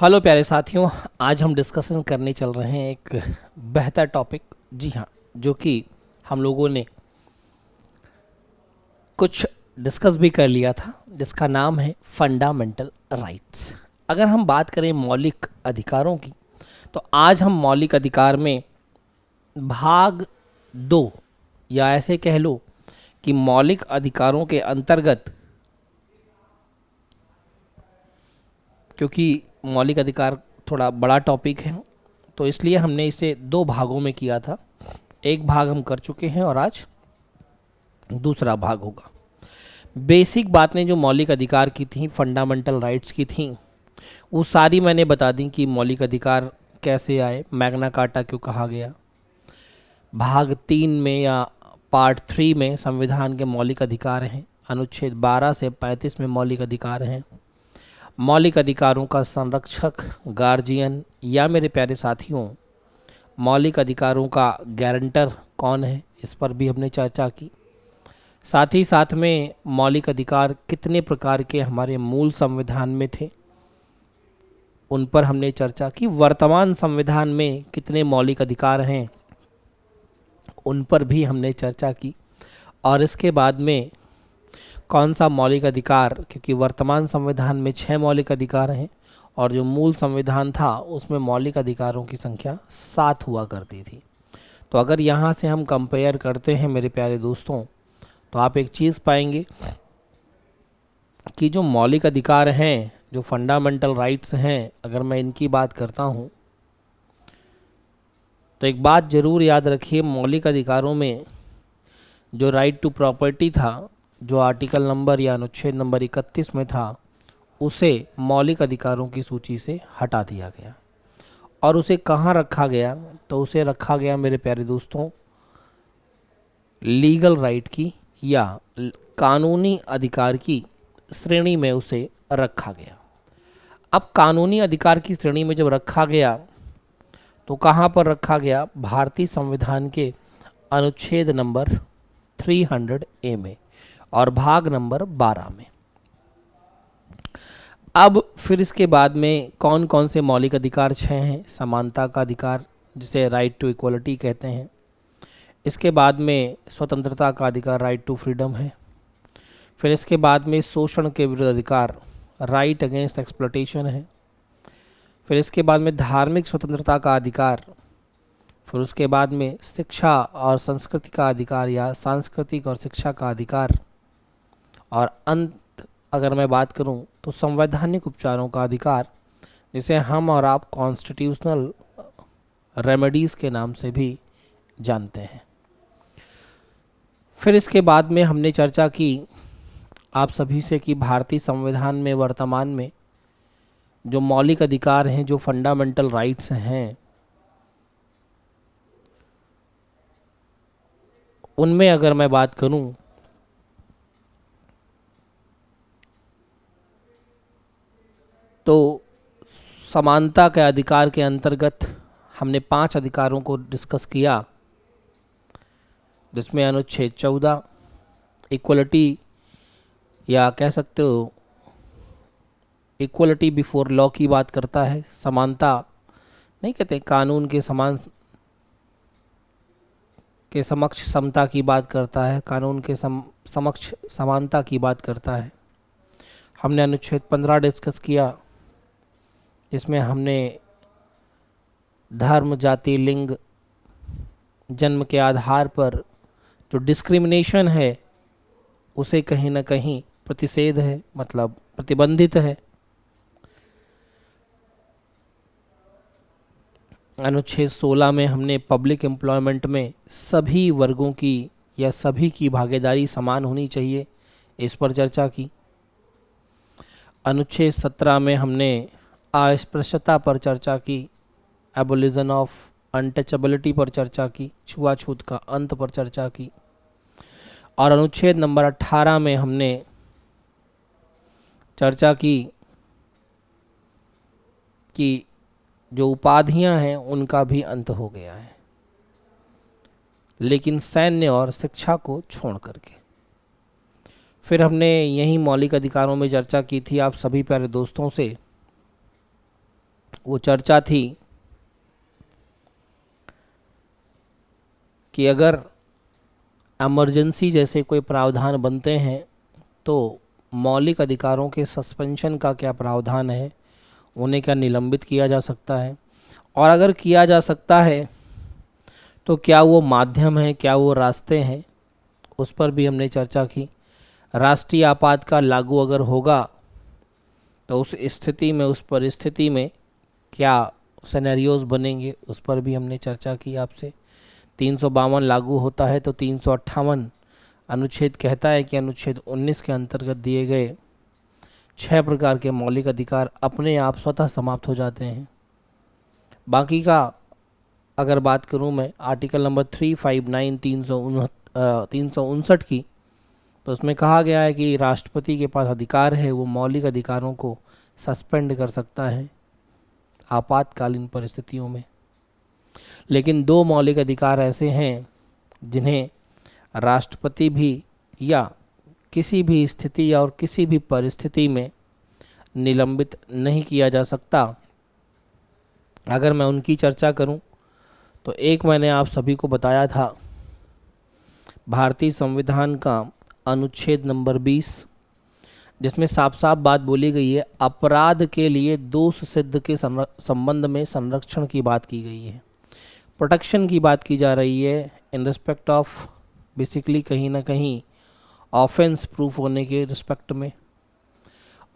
Hello प्यारे साथियों, आज हम डिस्कशन करने चल रहे हैं एक बेहतर टॉपिक। जी हाँ, जो कि हम लोगों ने कुछ डिस्कस भी कर लिया था, जिसका नाम है फंडामेंटल राइट्स। अगर हम बात करें मौलिक अधिकारों की, तो आज हम मौलिक अधिकार में भाग 2 या ऐसे कह लो कि मौलिक अधिकारों के अंतर्गत, क्योंकि मौलिक अधिकार थोड़ा बड़ा टॉपिक है तो इसलिए हमने इसे 2 भागों में किया था। एक भाग हम कर चुके हैं और आज दूसरा भाग होगा। बेसिक बातें जो मौलिक अधिकार की थी, फंडामेंटल राइट्स की थी, वो सारी मैंने बता दी कि मौलिक अधिकार कैसे आए, मैग्ना कार्टा क्यों कहा गया। भाग 3 में या पार्ट 3 में संविधान के मौलिक अधिकार हैं, अनुच्छेद 12 से 35 में मौलिक अधिकार हैं। मौलिक अधिकारों का संरक्षक, गार्जियन या मेरे प्यारे साथियों मौलिक अधिकारों का गारंटर कौन है, इस पर भी हमने चर्चा की। साथ ही साथ में मौलिक अधिकार कितने प्रकार के हमारे मूल संविधान में थे, उन पर हमने चर्चा की। वर्तमान संविधान में कितने मौलिक अधिकार हैं, उन पर भी हमने चर्चा की। और इसके बाद में कौन सा मौलिक अधिकार, क्योंकि वर्तमान संविधान में 6 मौलिक अधिकार हैं और जो मूल संविधान था उसमें मौलिक अधिकारों की संख्या 7 हुआ करती थी। तो अगर यहाँ से हम कंपेयर करते हैं मेरे प्यारे दोस्तों, तो आप एक चीज़ पाएंगे कि जो मौलिक अधिकार हैं, जो फंडामेंटल राइट्स हैं, अगर मैं इनकी बात करता हूँ तो एक बात ज़रूर याद रखिए, मौलिक अधिकारों में जो राइट टू प्रॉपर्टी था, जो आर्टिकल नंबर या अनुच्छेद नंबर 31 में था, उसे मौलिक अधिकारों की सूची से हटा दिया गया। और उसे कहाँ रखा गया, तो उसे रखा गया मेरे प्यारे दोस्तों लीगल राइट की या कानूनी अधिकार की श्रेणी में उसे रखा गया। अब कानूनी अधिकार की श्रेणी में जब रखा गया तो कहाँ पर रखा गया, भारतीय संविधान के अनुच्छेद नंबर 300A में और भाग नंबर 12 में। अब फिर इसके बाद में कौन कौन से मौलिक अधिकार 6 हैं। समानता का अधिकार, जिसे राइट टू इक्वलिटी कहते हैं। इसके बाद में स्वतंत्रता का अधिकार, राइट टू फ्रीडम है। फिर इसके बाद में शोषण के विरुद्ध अधिकार, राइट अगेंस्ट एक्सप्लॉयटेशन है। फिर इसके बाद में धार्मिक स्वतंत्रता का अधिकार। फिर उसके बाद में शिक्षा और संस्कृति का अधिकार या सांस्कृतिक और शिक्षा का अधिकार। और अंत अगर मैं बात करूं तो संवैधानिक उपचारों का अधिकार, जिसे हम और आप कॉन्स्टिट्यूशनल रेमेडीज़ के नाम से भी जानते हैं। फिर इसके बाद में हमने चर्चा की आप सभी से कि भारतीय संविधान में वर्तमान में जो मौलिक अधिकार हैं, जो फंडामेंटल राइट्स हैं, उनमें अगर मैं बात करूं तो समानता के अधिकार के अंतर्गत हमने 5 अधिकारों को डिस्कस किया, जिसमें अनुच्छेद 14 इक्वलिटी या कह सकते हो इक्वलिटी बिफोर लॉ की बात करता है। समानता नहीं कहते, कानून के समान के समक्ष समता की बात करता है, कानून के समक्ष समानता की बात करता है। हमने अनुच्छेद 15 डिस्कस किया, जिसमें हमने धर्म, जाति, लिंग, जन्म के आधार पर जो डिस्क्रिमिनेशन है उसे कहीं ना कहीं प्रतिषेध है, मतलब प्रतिबंधित है। अनुच्छेद 16 में हमने पब्लिक एम्प्लॉयमेंट में सभी वर्गों की या सभी की भागीदारी समान होनी चाहिए, इस पर चर्चा की। अनुच्छेद 17 में हमने अस्पृश्यता पर चर्चा की, एबोलिशन ऑफ अनटचेबिलिटी पर चर्चा की, छुआछूत का अंत पर चर्चा की। और अनुच्छेद नंबर 18 में हमने चर्चा की कि जो उपाधियां हैं उनका भी अंत हो गया है, लेकिन सैन्य और शिक्षा को छोड़ करके। फिर हमने यही मौलिक अधिकारों में चर्चा की थी आप सभी प्यारे दोस्तों से वो चर्चा थी कि अगर इमरजेंसी जैसे कोई प्रावधान बनते हैं तो मौलिक अधिकारों के सस्पेंशन का क्या प्रावधान है, उन्हें क्या निलंबित किया जा सकता है, और अगर किया जा सकता है तो क्या वो माध्यम है, क्या वो रास्ते हैं, उस पर भी हमने चर्चा की। राष्ट्रीय आपातकाल लागू अगर होगा तो उस स्थिति में, उस परिस्थिति में क्या सिनेरियोज बनेंगे, उस पर भी हमने चर्चा की आपसे। 352 लागू होता है तो 358 अनुच्छेद कहता है कि अनुच्छेद 19 के अंतर्गत दिए गए 6 प्रकार के मौलिक अधिकार अपने आप स्वतः समाप्त हो जाते हैं। बाकी का अगर बात करूं मैं आर्टिकल नंबर 359 359 की, तो उसमें कहा गया है कि राष्ट्रपति के पास अधिकार है, वो मौलिक अधिकारों को सस्पेंड कर सकता है आपातकालीन परिस्थितियों में। लेकिन 2 मौलिक अधिकार ऐसे हैं जिन्हें राष्ट्रपति भी या किसी भी स्थिति या और किसी भी परिस्थिति में निलंबित नहीं किया जा सकता। अगर मैं उनकी चर्चा करूं तो एक मैंने आप सभी को बताया था, भारतीय संविधान का अनुच्छेद नंबर 20, जिसमें साफ साफ बात बोली गई है, अपराध के लिए दोष सिद्ध के संबंध में संरक्षण की बात की गई है, प्रोटेक्शन की बात की जा रही है इन रिस्पेक्ट ऑफ बेसिकली कहीं ना कहीं ऑफेंस प्रूफ होने के रिस्पेक्ट में।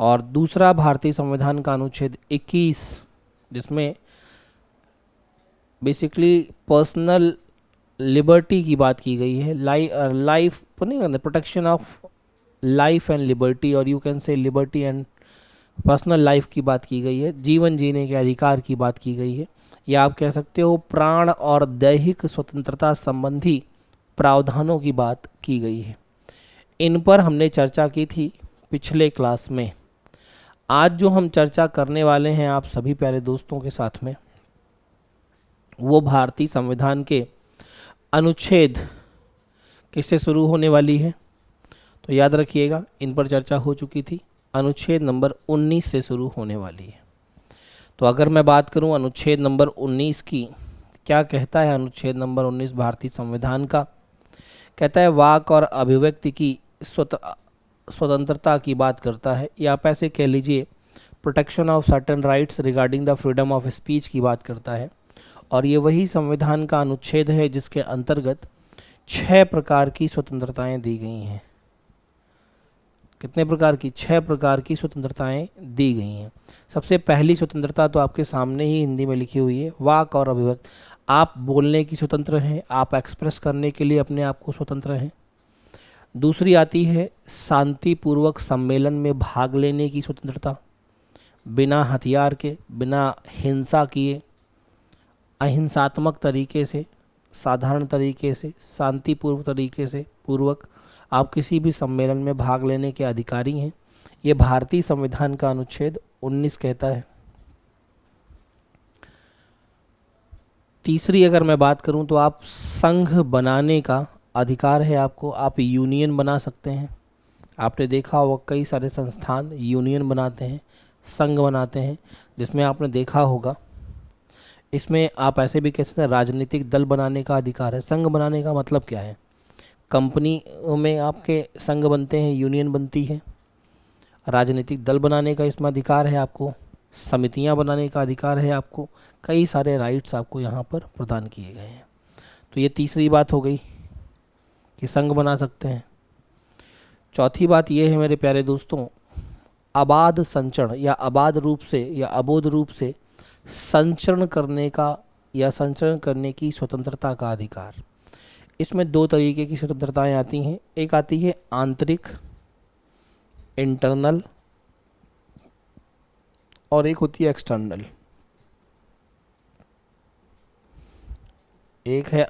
और दूसरा भारतीय संविधान का अनुच्छेद 21, जिसमें बेसिकली पर्सनल लिबर्टी की बात की गई है, लाइफ नहीं, protection of life and liberty, और you can say liberty and personal life की बात की गई है, जीवन जीने के अधिकार की बात की गई है, या आप कह सकते हो प्राण और दैहिक स्वतंत्रता संबंधी प्रावधानों की बात की गई है। इन पर हमने चर्चा की थी पिछले क्लास में। आज जो हम चर्चा करने वाले हैं आप सभी प्यारे दोस्तों के साथ में, वो भारतीय संविधान के अनुच्छेद किससे शुरू होने वाली है, तो याद रखिएगा इन पर चर्चा हो चुकी थी, अनुच्छेद नंबर 19 से शुरू होने वाली है। तो अगर मैं बात करूं अनुच्छेद नंबर 19 की, क्या कहता है अनुच्छेद नंबर 19 भारतीय संविधान का? कहता है वाक और अभिव्यक्ति की स्वतंत्रता की बात करता है, या आप ऐसे कह लीजिए protection of certain rights regarding the freedom of speech की बात करता है। और ये वही संविधान का अनुच्छेद है जिसके अंतर्गत 6 प्रकार की स्वतंत्रताएं दी गई हैं। कितने प्रकार की? 6 प्रकार की स्वतंत्रताएं दी गई हैं। सबसे पहली स्वतंत्रता तो आपके सामने ही हिंदी में लिखी हुई है, वाक और अभिव्यक्ति। आप बोलने की स्वतंत्र हैं, आप एक्सप्रेस करने के लिए अपने आप को स्वतंत्र हैं। दूसरी आती है शांतिपूर्वक सम्मेलन में भाग लेने की स्वतंत्रता, बिना हथियार के, बिना हिंसा किए, अहिंसात्मक तरीके से, साधारण तरीके से, शांतिपूर्व तरीके से पूर्वक आप किसी भी सम्मेलन में भाग लेने के अधिकारी हैं। ये भारतीय संविधान का अनुच्छेद 19 कहता है। तीसरी अगर मैं बात करूं तो आप संघ बनाने का अधिकार है आपको, आप यूनियन बना सकते हैं। आपने देखा होगा कई सारे संस्थान यूनियन बनाते हैं, संघ बनाते हैं, जिसमें आपने देखा होगा इसमें आप ऐसे भी कह सकते हैं राजनीतिक दल बनाने का अधिकार है। संघ बनाने का मतलब क्या है? कंपनी में आपके संघ बनते हैं, यूनियन बनती है। राजनीतिक दल बनाने का इसमें अधिकार है आपको, समितियां बनाने का अधिकार है आपको, कई सारे राइट्स आपको यहाँ पर प्रदान किए गए हैं। तो ये तीसरी बात हो गई कि संघ बना सकते हैं। चौथी बात ये है मेरे प्यारे दोस्तों, अबाध संचरण या अबाध रूप से या अबोध रूप से संचरण करने का या संचरण करने की स्वतंत्रता का अधिकार। इसमें 2 तरीके की स्वतंत्रताएं आती हैं। एक आती है आंतरिक, इंटरनल, और एक होती है एक्सटर्नल। एक है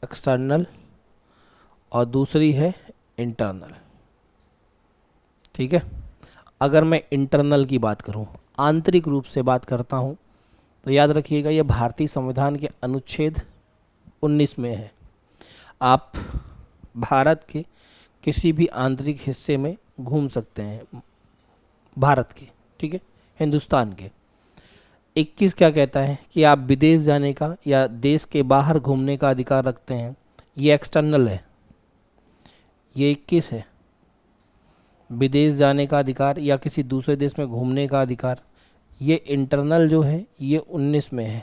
एक्सटर्नल और दूसरी है इंटरनल। ठीक है, अगर मैं इंटरनल की बात करूं, आंतरिक रूप से बात करता हूं, तो याद रखिएगा ये भारतीय संविधान के अनुच्छेद 19 में है। आप भारत के किसी भी आंतरिक हिस्से में घूम सकते हैं, भारत के, ठीक है, हिंदुस्तान के। 21 क्या कहता है कि आप विदेश जाने का या देश के बाहर घूमने का अधिकार रखते हैं। ये एक्सटर्नल है, ये 21 है। विदेश जाने का अधिकार या किसी दूसरे देश में घूमने का अधिकार, ये इंटरनल जो है ये 19 में है।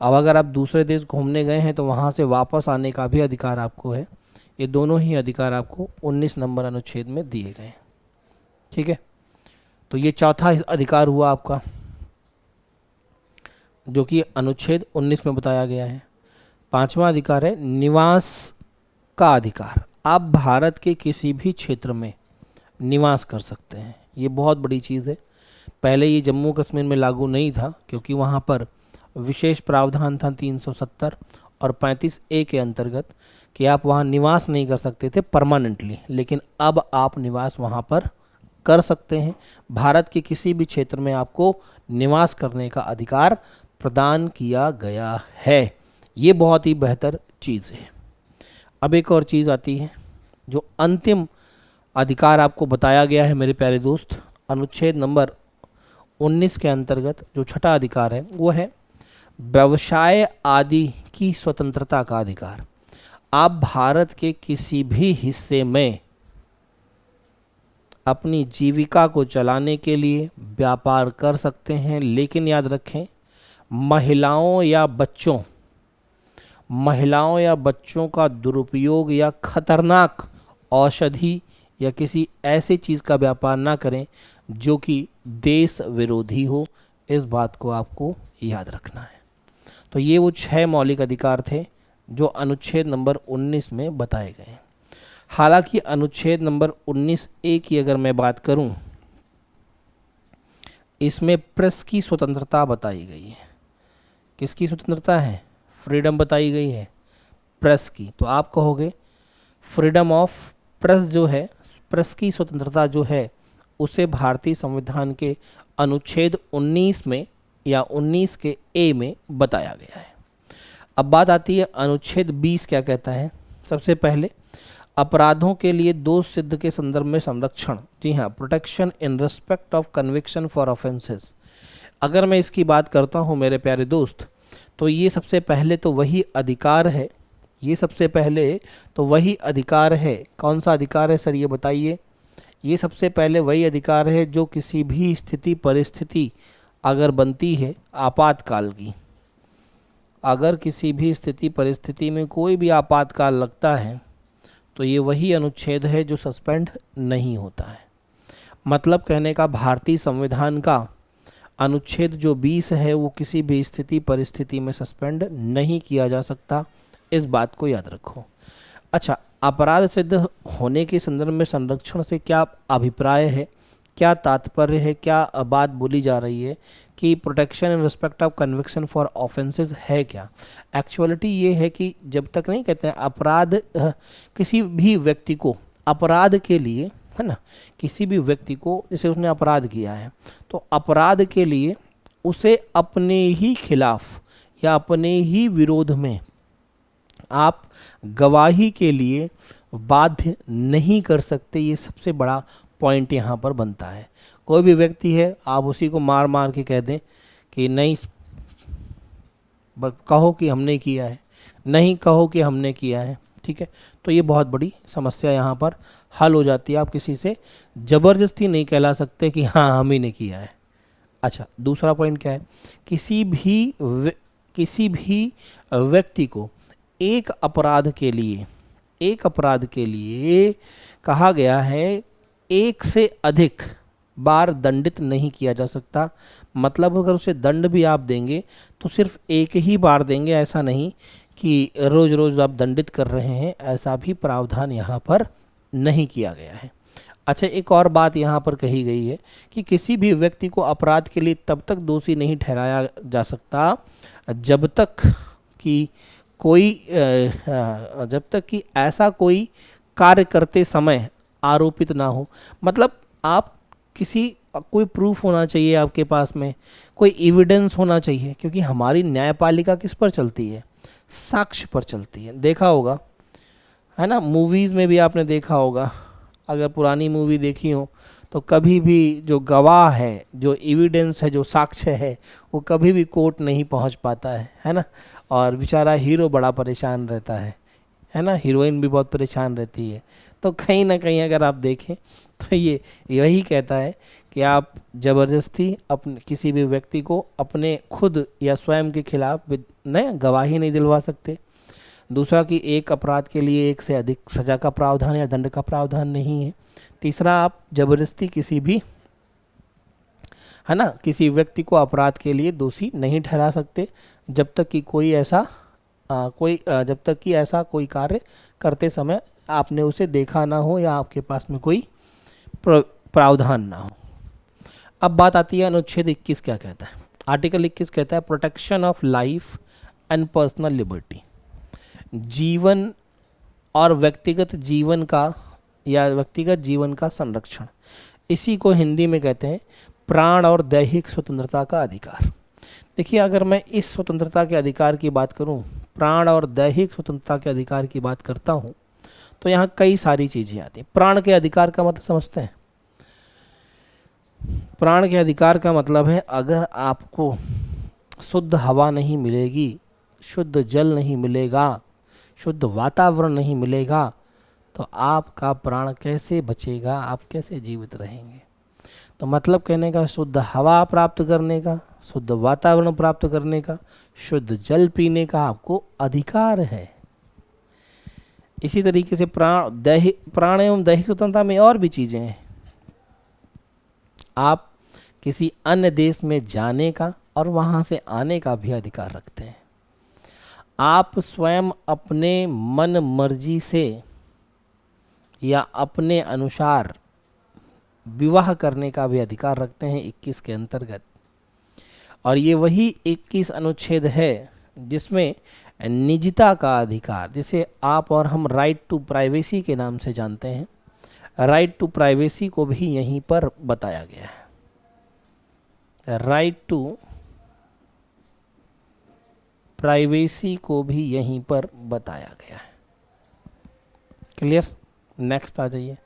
अब अगर आप दूसरे देश घूमने गए हैं तो वहाँ से वापस आने का भी अधिकार आपको है। ये दोनों ही अधिकार आपको 19 नंबर अनुच्छेद में दिए गए हैं। ठीक है, तो ये चौथा अधिकार हुआ आपका, जो कि अनुच्छेद 19 में बताया गया है। पांचवा अधिकार है निवास का अधिकार। आप भारत के किसी भी क्षेत्र में निवास कर सकते हैं। ये बहुत बड़ी चीज़ है। पहले ये जम्मू कश्मीर में लागू नहीं था क्योंकि वहाँ पर विशेष प्रावधान था 370 और 35A के अंतर्गत कि आप वहाँ निवास नहीं कर सकते थे परमानेंटली, लेकिन अब आप निवास वहाँ पर कर सकते हैं। भारत के किसी भी क्षेत्र में आपको निवास करने का अधिकार प्रदान किया गया है। ये बहुत ही बेहतर चीज़ है। अब एक और चीज़ आती है, जो अंतिम अधिकार आपको बताया गया है मेरे प्यारे दोस्त, अनुच्छेद नंबर 19 के अंतर्गत जो छठा अधिकार है वो है व्यवसाय आदि की स्वतंत्रता का अधिकार। आप भारत के किसी भी हिस्से में अपनी जीविका को चलाने के लिए व्यापार कर सकते हैं, लेकिन याद रखें महिलाओं या बच्चों का दुरुपयोग या खतरनाक औषधि या किसी ऐसी चीज़ का व्यापार ना करें जो कि देश विरोधी हो। इस बात को आपको याद रखना है। तो ये वो 6 मौलिक अधिकार थे जो अनुच्छेद नंबर 19 में बताए गए हैं। हालांकि अनुच्छेद नंबर 19A की अगर मैं बात करूं, इसमें प्रेस की स्वतंत्रता बताई गई है। किसकी स्वतंत्रता है? फ्रीडम बताई गई है प्रेस की। तो आप कहोगे फ्रीडम ऑफ प्रेस जो है, प्रेस की स्वतंत्रता जो है, उसे भारतीय संविधान के अनुच्छेद 19 में या 19 के ए में बताया गया है। अब बात आती है अनुच्छेद 20 क्या कहता है। सबसे पहले अपराधों के लिए दोष सिद्ध के संदर्भ में संरक्षण। जी हाँ, protection in respect of conviction for offences. अगर मैं इसकी बात करता हूँ मेरे प्यारे दोस्त, तो ये सबसे पहले तो वही अधिकार है, कौन सा अधिकार है सर ये बताइए? ये सबसे पहले वही अधिकार है जो किसी भी स्थिति परिस्थिति अगर बनती है आपातकाल की, अगर किसी भी स्थिति परिस्थिति में कोई भी आपातकाल लगता है तो ये वही अनुच्छेद है जो सस्पेंड नहीं होता है। मतलब कहने का भारतीय संविधान का अनुच्छेद जो 20 है वो किसी भी स्थिति परिस्थिति में सस्पेंड नहीं किया जा सकता। इस बात को याद रखो। अच्छा, अपराध सिद्ध होने के संदर्भ में संरक्षण से क्या अभिप्राय है, क्या तात्पर्य है, क्या बात बोली जा रही है कि protection in respect of conviction for offences है क्या? एक्चुअलिटी ये है कि जब तक नहीं कहते हैं अपराध, किसी भी व्यक्ति को अपराध के लिए, है ना, किसी भी व्यक्ति को जैसे उसने अपराध किया है तो अपराध के लिए उसे अपने ही खिलाफ या अपने ही विरोध में आप गवाही के लिए बाध्य नहीं कर सकते। ये सबसे बड़ा पॉइंट यहाँ पर बनता है। कोई भी व्यक्ति है, आप उसी को मार मार के कह दें कि नहीं, कहो कि हमने किया है, नहीं कहो कि हमने किया है, ठीक है, तो ये बहुत बड़ी समस्या यहाँ पर हल हो जाती है। आप किसी से ज़बरदस्ती नहीं कहला सकते कि हाँ हम ही ने किया है। अच्छा, दूसरा पॉइंट क्या है? किसी भी व्यक्ति को एक अपराध के लिए कहा गया है एक से अधिक बार दंडित नहीं किया जा सकता। मतलब अगर उसे दंड भी आप देंगे तो सिर्फ एक ही बार देंगे, ऐसा नहीं कि रोज़ रोज़ आप दंडित कर रहे हैं, ऐसा भी प्रावधान यहाँ पर नहीं किया गया है। अच्छा, एक और बात यहाँ पर कही गई है कि किसी भी व्यक्ति को अपराध के लिए तब तक दोषी नहीं ठहराया जा सकता जब तक कि ऐसा कोई कार्य करते समय आरोपित ना हो। मतलब आप कोई प्रूफ होना चाहिए आपके पास में, कोई एविडेंस होना चाहिए, क्योंकि हमारी न्यायपालिका किस पर चलती है? साक्ष्य पर चलती है। देखा होगा, है ना, मूवीज़ में भी आपने देखा होगा, अगर पुरानी मूवी देखी हो तो कभी भी जो गवाह है, जो एविडेंस है, जो साक्ष्य है, वो कभी भी कोर्ट नहीं पहुंच पाता है ना। और बेचारा हीरो बड़ा परेशान रहता है ना, हीरोइन भी बहुत परेशान रहती है। तो कहीं ना कहीं अगर आप देखें तो ये यही कहता है कि आप ज़बरदस्ती अपने किसी भी व्यक्ति को अपने खुद या स्वयं के खिलाफ न गवाही नहीं दिलवा सकते। दूसरा कि एक अपराध के लिए एक से अधिक सज़ा का प्रावधान या दंड का प्रावधान नहीं है। तीसरा, आप ज़बरदस्ती किसी भी, है ना, किसी व्यक्ति को अपराध के लिए दोषी नहीं ठहरा सकते जब तक कि कोई ऐसा जब तक कि ऐसा कोई कार्य करते समय आपने उसे देखा ना हो या आपके पास में कोई प्रावधान ना हो। अब बात आती है अनुच्छेद 21 क्या कहता है। आर्टिकल 21 कहता है protection of life and personal liberty, जीवन और व्यक्तिगत जीवन का या व्यक्तिगत जीवन का संरक्षण। इसी को हिंदी में कहते हैं प्राण और दैहिक स्वतंत्रता का अधिकार। देखिए, अगर मैं इस स्वतंत्रता के अधिकार की बात करूं, प्राण और दैहिक स्वतंत्रता के अधिकार की बात करता हूं, तो यहाँ कई सारी चीज़ें आती हैं। प्राण के अधिकार का मतलब समझते हैं। प्राण के अधिकार का मतलब है अगर आपको शुद्ध हवा नहीं मिलेगी, शुद्ध जल नहीं मिलेगा, शुद्ध वातावरण नहीं मिलेगा, तो आपका प्राण कैसे बचेगा, आप कैसे जीवित रहेंगे। तो मतलब कहने का शुद्ध हवा प्राप्त करने का, शुद्ध वातावरण प्राप्त करने का, शुद्ध जल पीने का आपको अधिकार है। इसी तरीके से प्राण एवं दैहिक स्वतंत्रता में और भी चीज़ें हैं। आप किसी अन्य देश में जाने का और वहाँ से आने का भी अधिकार रखते हैं। आप स्वयं अपने मन मर्जी से या अपने अनुसार विवाह करने का भी अधिकार रखते हैं 21 के अंतर्गत। और ये वही 21 अनुच्छेद है जिसमें निजता का अधिकार, जिसे आप और हम राइट टू प्राइवेसी के नाम से जानते हैं, राइट टू प्राइवेसी को भी यहीं पर बताया गया है। राइट टू प्राइवेसी को भी यहीं पर बताया गया है। क्लियर? नेक्स्ट आ जाइए।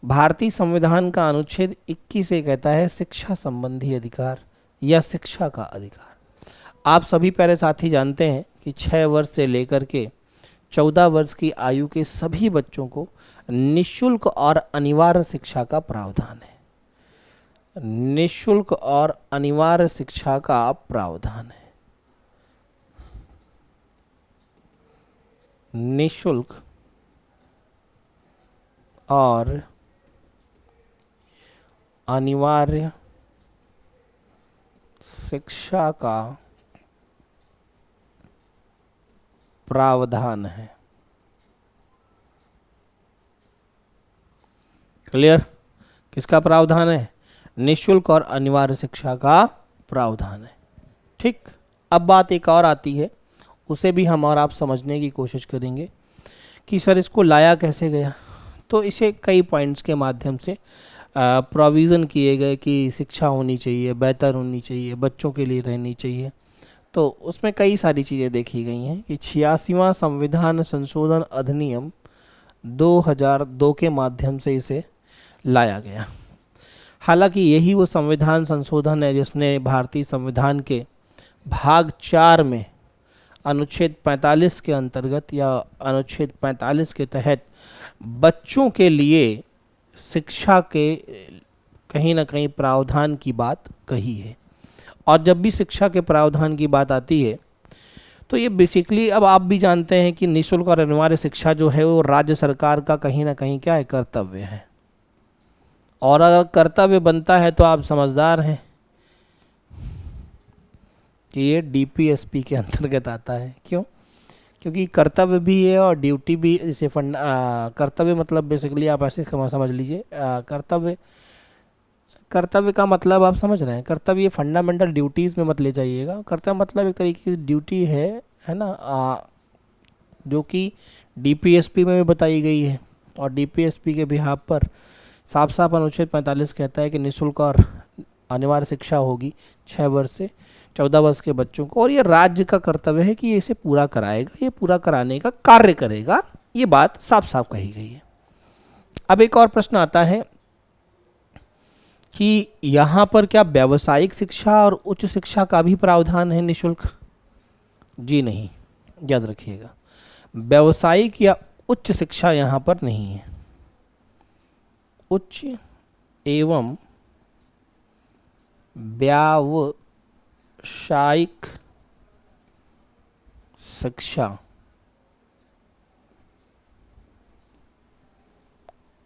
भारतीय संविधान का अनुच्छेद 21 से कहता है शिक्षा संबंधी अधिकार या शिक्षा का अधिकार। आप सभी प्यारे साथी जानते हैं कि 6 वर्ष से लेकर के 14 वर्ष की आयु के सभी बच्चों को निःशुल्क और अनिवार्य शिक्षा का प्रावधान है। निःशुल्क और अनिवार्य शिक्षा का प्रावधान है। निःशुल्क और अनिवार्य शिक्षा का प्रावधान है। क्लियर? किसका प्रावधान है? निःशुल्क और अनिवार्य शिक्षा का प्रावधान है। ठीक, अब बात एक और आती है, उसे भी हम और आप समझने की कोशिश करेंगे कि सर इसको लाया कैसे गया। तो इसे कई पॉइंट्स के माध्यम से प्रोविज़न किए गए कि शिक्षा होनी चाहिए, बेहतर होनी चाहिए, बच्चों के लिए रहनी चाहिए। तो उसमें कई सारी चीज़ें देखी गई हैं कि 86वां संविधान संशोधन अधिनियम 2002 के माध्यम से इसे लाया गया। हालांकि यही वो संविधान संशोधन है जिसने भारतीय संविधान के भाग 4 में अनुच्छेद 45 के अंतर्गत या अनुच्छेद 45 के तहत बच्चों के लिए शिक्षा के कहीं ना कहीं प्रावधान की बात कही है। और जब भी शिक्षा के प्रावधान की बात आती है तो ये बेसिकली, अब आप भी जानते हैं कि निःशुल्क और अनिवार्य शिक्षा जो है वो राज्य सरकार का कहीं ना कहीं क्या है, कर्तव्य है। और अगर कर्तव्य बनता है तो आप समझदार हैं कि ये डीपीएसपी के अंतर्गत आता है। क्यों? क्योंकि कर्तव्य भी है और ड्यूटी भी। जैसे कर्तव्य मतलब बेसिकली आप ऐसे समझ लीजिए, कर्तव्य का मतलब आप समझ रहे हैं। कर्तव्य ये फंडामेंटल ड्यूटीज़ में मत ले जाइएगा। कर्तव्य मतलब एक तरीके से ड्यूटी है ना, जो कि डीपीएसपी में भी बताई गई है। और डीपीएसपी के बिहाफ पर साफ साफ अनुच्छेद 45 कहता है कि निःशुल्क और अनिवार्य शिक्षा होगी 6 वर्ष से 14 वर्ष के बच्चों को, और ये राज्य का कर्तव्य है कि ये इसे पूरा कराएगा, ये पूरा कराने का कार्य करेगा। ये बात साफ साफ कही गई है। अब एक और प्रश्न आता है कि यहाँ पर क्या व्यावसायिक शिक्षा और उच्च शिक्षा का भी प्रावधान है निशुल्क? जी नहीं, याद रखिएगा, व्यावसायिक या उच्च शिक्षा यहाँ पर नहीं है। उच्च एवं व्यावसायिक शिक्षा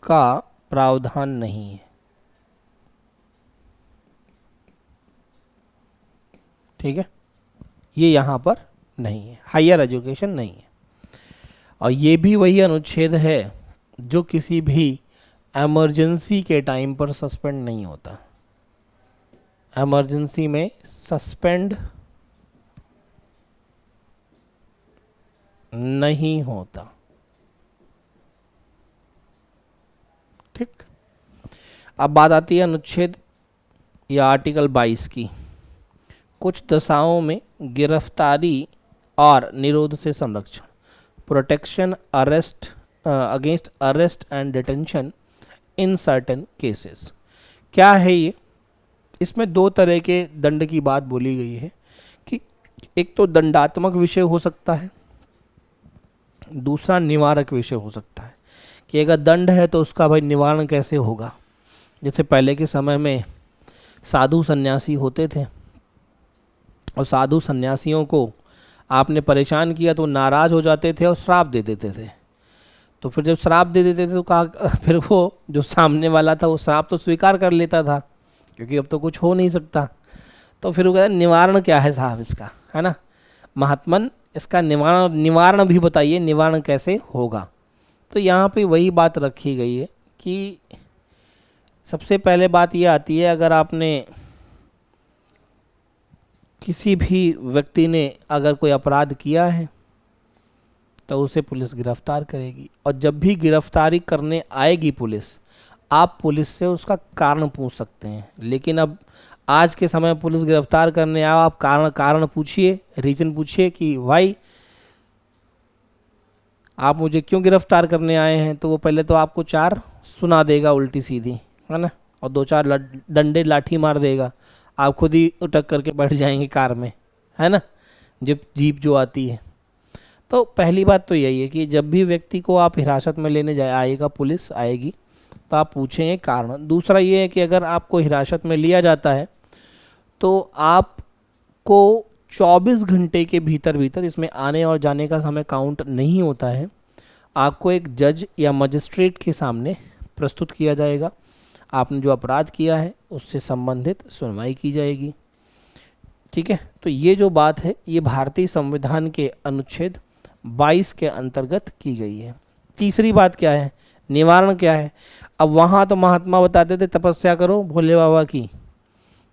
का प्रावधान नहीं है। ठीक है, ये यहाँ पर नहीं है, हायर एजुकेशन नहीं है। और ये भी वही अनुच्छेद है जो किसी भी इमरजेंसी के टाइम पर सस्पेंड नहीं होता। इमरजेंसी में सस्पेंड नहीं होता। ठीक, अब बात आती है अनुच्छेद या आर्टिकल 22 की। कुछ दशाओं में गिरफ्तारी और निरोध से संरक्षण, protection arrest against arrest and detention in certain cases. क्या है ये? इसमें दो तरह के दंड की बात बोली गई है कि एक तो दंडात्मक विषय हो सकता है, दूसरा निवारक विषय हो सकता है। कि अगर दंड है तो उसका भाई निवारण कैसे होगा। जैसे पहले के समय में साधु सन्यासी होते थे और साधु सन्यासियों को आपने परेशान किया तो नाराज़ हो जाते थे और श्राप दे देते थे। तो फिर जब श्राप दे देते थे तो कहा, फिर वो जो सामने वाला था वो श्राप तो स्वीकार कर लेता था क्योंकि अब तो कुछ हो नहीं सकता। तो फिर वो कहता निवारण क्या है साहब इसका, है ना महात्मन, इसका निवारण भी बताइए, निवारण कैसे होगा। तो यहाँ पे वही बात रखी गई है कि सबसे पहले बात ये आती है, अगर आपने किसी भी व्यक्ति ने अगर कोई अपराध किया है तो उसे पुलिस गिरफ्तार करेगी, और जब भी गिरफ्तारी करने आएगी पुलिस, आप पुलिस से उसका कारण पूछ सकते हैं। लेकिन अब आज के समय पुलिस गिरफ्तार करने आओ, आप कारण पूछिए, रीजन पूछिए कि भाई आप मुझे क्यों गिरफ्तार करने आए हैं, तो वो पहले तो आपको 4 सुना देगा उल्टी सीधी, है ना, और 2-4 डंडे लाठी मार देगा, आप खुद ही उठक करके बैठ जाएंगे कार में, है ना, जीप जो आती है। तो पहली बात तो यही है कि जब भी व्यक्ति को आप हिरासत में लेने आएगा, पुलिस आएगी, तो आप पूछेंगे कारण। दूसरा ये है कि अगर आपको हिरासत में लिया जाता है तो आपको 24 घंटे के भीतर, इसमें आने और जाने का समय काउंट नहीं होता है, आपको एक जज या मजिस्ट्रेट के सामने प्रस्तुत किया जाएगा। आपने जो अपराध किया है उससे संबंधित सुनवाई की जाएगी। ठीक है, तो ये जो बात है ये भारतीय संविधान के अनुच्छेद 22 के अंतर्गत की गई है। तीसरी बात क्या है, निवारण क्या है। अब वहाँ तो महात्मा बताते थे तपस्या करो भोले बाबा की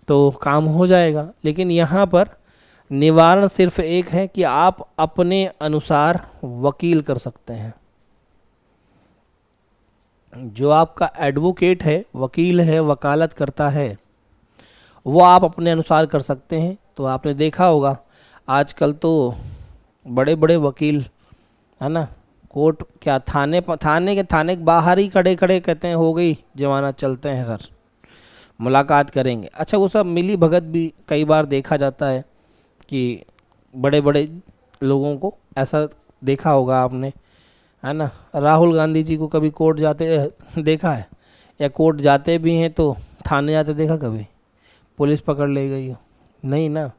तो काम हो जाएगा, लेकिन यहाँ पर निवारण सिर्फ एक है कि आप अपने अनुसार वकील कर सकते हैं। जो आपका एडवोकेट है, वकील है, वकालत करता है, वो आप अपने अनुसार कर सकते हैं। तो आपने देखा होगा आजकल तो बड़े बड़े वकील, है ना, कोर्ट क्या थाने के बाहर ही खड़े कहते हैं हो गई जमानत, चलते हैं सर, मुलाकात करेंगे। अच्छा, वो सब मिली भगत भी कई बार देखा जाता है कि बड़े बड़े लोगों को ऐसा देखा होगा आपने, है ना। राहुल गांधी जी को कभी कोर्ट जाते देखा है, या कोर्ट जाते भी हैं तो थाने जाते देखा कभी, पुलिस पकड़ ले गई हो? नहीं ना।